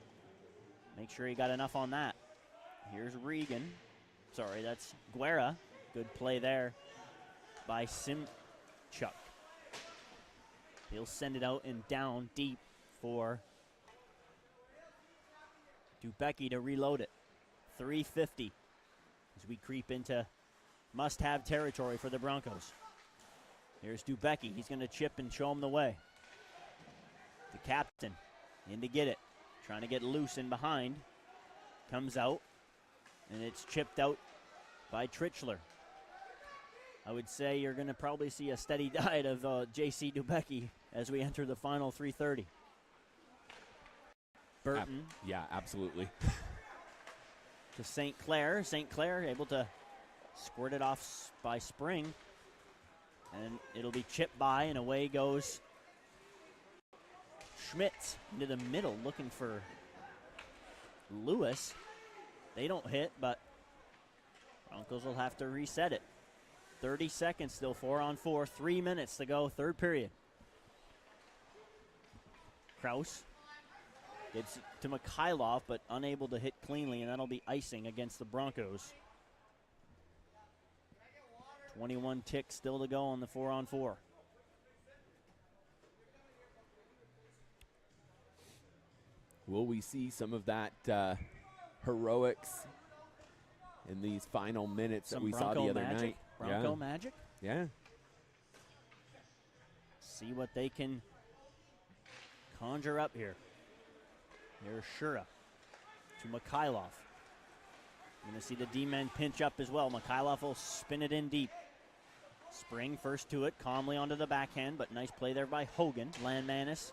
make sure he got enough on that. Here's Regan. Sorry, that's Guerra. Good play there by Simchuk. He'll send it out and down deep for Dubecki to reload it. 3:50 as we creep into must-have territory for the Broncos. Here's Dubecki. He's going to chip and show him the way. The captain in to get it. Trying to get loose in behind. Comes out, and it's chipped out by Trichler. I would say you're going to probably see a steady diet of J.C. Dubecki as we enter the final 3:30. Burton. Yeah, absolutely. To St. Clair. St. Clair able to squirt it off by Spring. And it'll be chipped by, and away goes Schmitz into the middle looking for Lewis. They don't hit, but Broncos will have to reset it. 30 seconds still, 4-on-4, 3 minutes to go, third period. Kraus Gets to Mikhailov, but unable to hit cleanly, and that'll be icing against the Broncos. 21 ticks still to go on the 4-on-4. Will we see some of that heroics in these final minutes that we saw the other night? Bronco magic? Yeah. See what they can conjure up here. Here's Shura to Mikhailov. You're going to see the D-men pinch up as well. Mikhailov will spin it in deep. Spring first to it, calmly onto the backhand, but nice play there by Hogan. Landmanis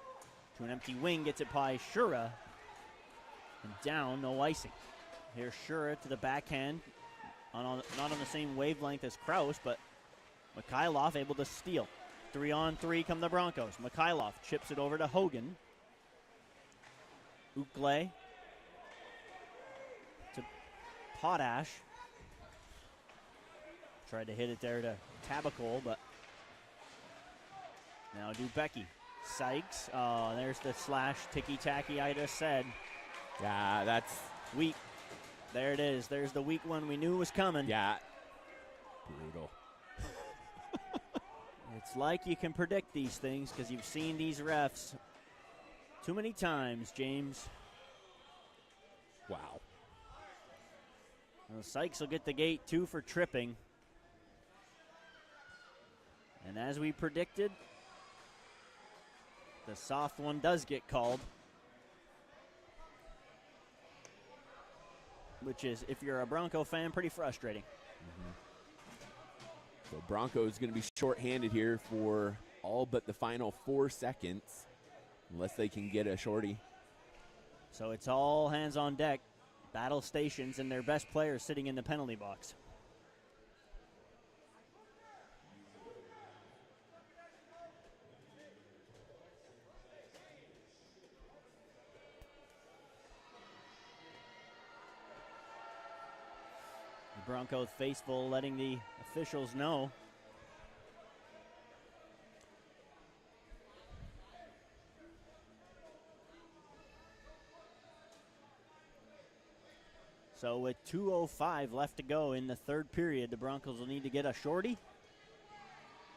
to an empty wing, gets it by Shura. And down, no icing. Here's Shura to the backhand. Not on the same wavelength as Kraus, but Mikhailov able to steal. 3-on-3 come the Broncos. Mikhailov chips it over to Hogan. Ukle to Potash. Tried to hit it there to Tabacol, but now Dubecki. Sykes. Oh, there's the slash ticky-tacky I just said. Yeah, that's weak. There it is. There's the weak one we knew was coming. Yeah. Brutal. It's like you can predict these things because you've seen these refs too many times, James. Wow. Well, Sykes will get the gate, 2 for tripping. And as we predicted, the soft one does get called. Which is, if you're a Bronco fan, pretty frustrating. So Broncos going to be shorthanded here for all but the final 4 seconds, unless they can get a shorty. So it's all hands on deck, battle stations, and their best players sitting in the penalty box. The Broncos faithful letting the officials know. So with 2:05 left to go in the third period, the Broncos will need to get a shorty.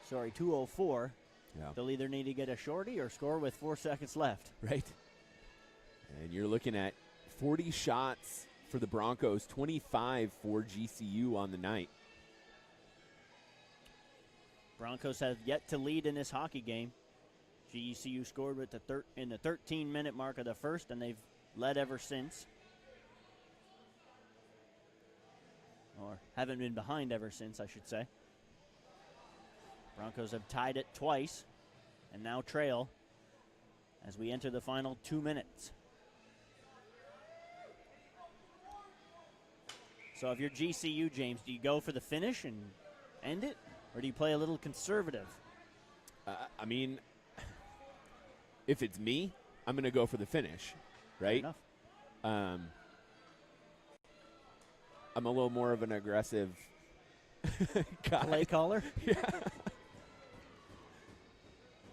Sorry, 2:04. Yeah. They'll either need to get a shorty or score with 4 seconds left. Right. And you're looking at 40 shots for the Broncos, 25 for GCU on the night. Broncos have yet to lead in this hockey game. GCU scored with in the 13-minute mark of the first, and they've led ever since. Or haven't been behind ever since, I should say. Broncos have tied it twice and now trail as we enter the final 2 minutes. So if you're GCU, James, do you go for the finish and end it, or do you play a little conservative? I mean, if it's me, I'm going to go for the finish, right? Fair enough. I'm a little more of an aggressive guy. Play caller? Yeah.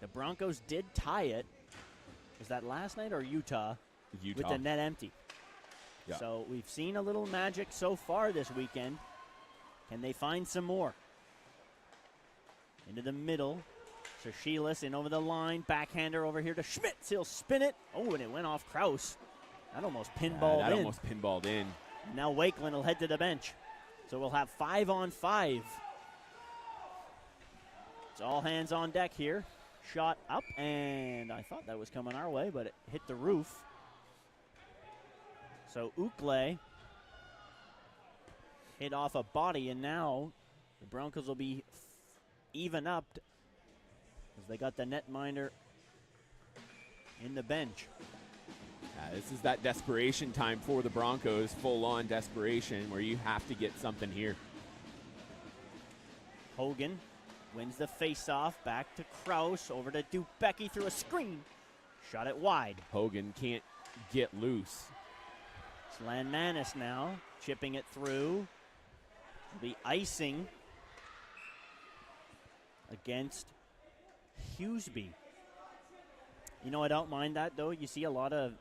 The Broncos did tie it. Was that last night or Utah? With the net empty. Yeah. So we've seen a little magic so far this weekend. Can they find some more? Into the middle. Sirshielis in over the line. Backhander over here to Schmitz. He'll spin it. Oh, and it went off Kraus. That almost pinballed in. That almost pinballed in. Now Wakeland will head to the bench. So we'll have 5-on-5. It's all hands on deck here. Shot up, and I thought that was coming our way, but it hit the roof. So Ukle hit off a body, and now the Broncos will be even up as they got the netminder in the bench. This is that desperation time for the Broncos, full-on desperation, where you have to get something here. Hogan wins the face-off, back to Kraus, over to Dubecki through a screen. Shot it wide. Hogan can't get loose. It's Landmanis now, chipping it through. The icing against Hughesby. You know, I don't mind that, though. You see a lot of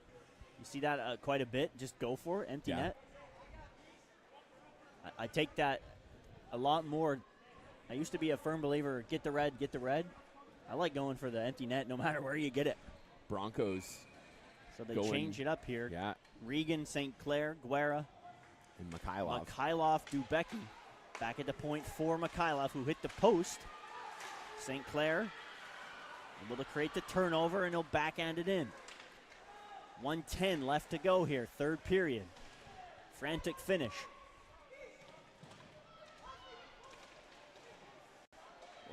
You see that quite a bit. Just go for it, empty Yeah. net. I take that a lot more. I used to be a firm believer, get the red, get the red. I like going for the empty net no matter where you get it. Broncos. So they Going- change it up here. Yeah. Regan, St. Clair, Guerra, And Mikhailov. Mikhailov, Dubecki. Back at the point for Mikhailov, who hit the post. St. Clair able to create the turnover, and he'll backhand it in. 1:10 left to go here, third period. Frantic finish.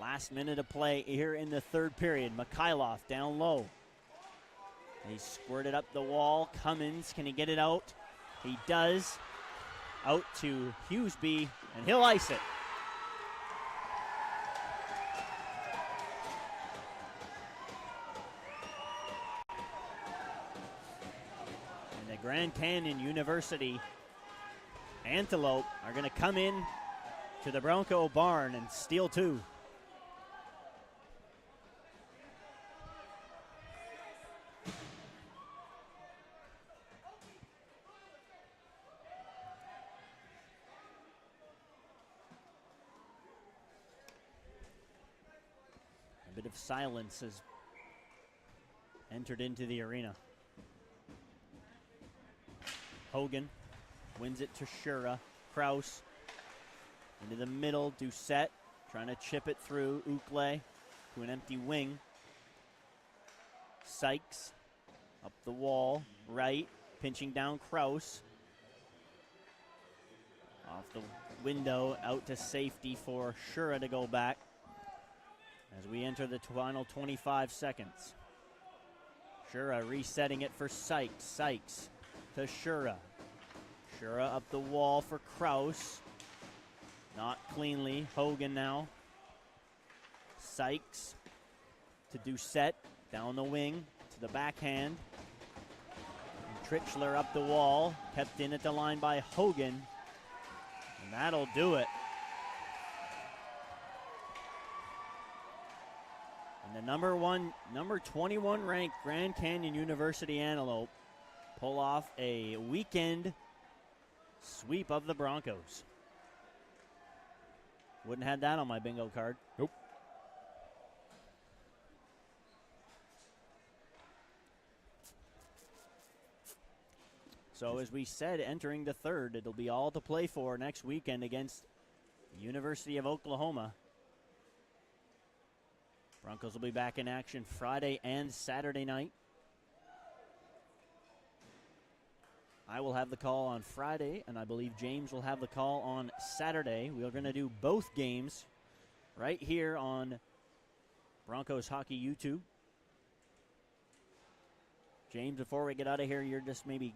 Last minute of play here in the third period. Mikhailov down low. He squirted up the wall. Cummins, can he get it out? He does. Out to Hughesby, and he'll ice it. And the Grand Canyon University Antelope are going to come in to the Bronco barn and steal two. A bit of silence has entered into the arena. Hogan wins it to Shura. Kraus into the middle. Doucette trying to chip it through. Ukle to an empty wing. Sykes up the wall. Right. Pinching down Kraus. Off the window. Out to safety for Shura to go back. As we enter the final 25 seconds. Shura resetting it for Sykes. Sykes to Shura. Shura up the wall for Kraus. Not cleanly. Hogan now. Sykes to Doucette. Down the wing to the backhand. And Trichler up the wall. Kept in at the line by Hogan. And that'll do it. And the number 21 ranked Grand Canyon University Antelope pull off a weekend sweep of the Broncos. Wouldn't have had that on my bingo card. Nope. So as we said, entering the third, it'll be all to play for next weekend against University of Oklahoma. Broncos will be back in action Friday and Saturday night. I will have the call on Friday, and I believe James will have the call on Saturday. We are going to do both games right here on Broncos Hockey YouTube. James, before we get out of here, you're just maybe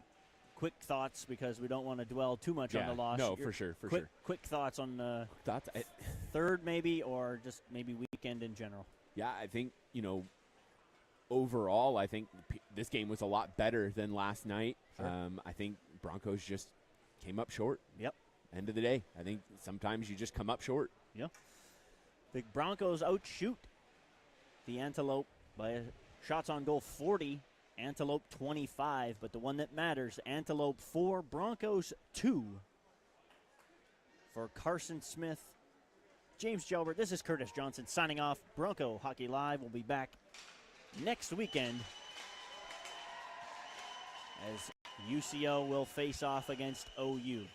quick thoughts because we don't want to dwell too much on the loss. No, Your for sure. Quick thoughts on the Thoughts? third maybe, or just maybe weekend in general. Yeah, I think, overall, I think this game was a lot better than last night. Sure. I think Broncos just came up short. Yep. End of the day. I think sometimes you just come up short. Yeah. The Broncos outshoot the Antelope by shots on goal 40, Antelope 25. But the one that matters, Antelope 4, Broncos 2. For Carson Smith, James Gilbert, this is Curtis Johnson signing off. Bronco Hockey Live will be back next weekend as UCO will face off against OU.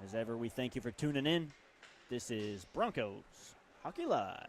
As ever, we thank you for tuning in. This is Broncos Hockey Live.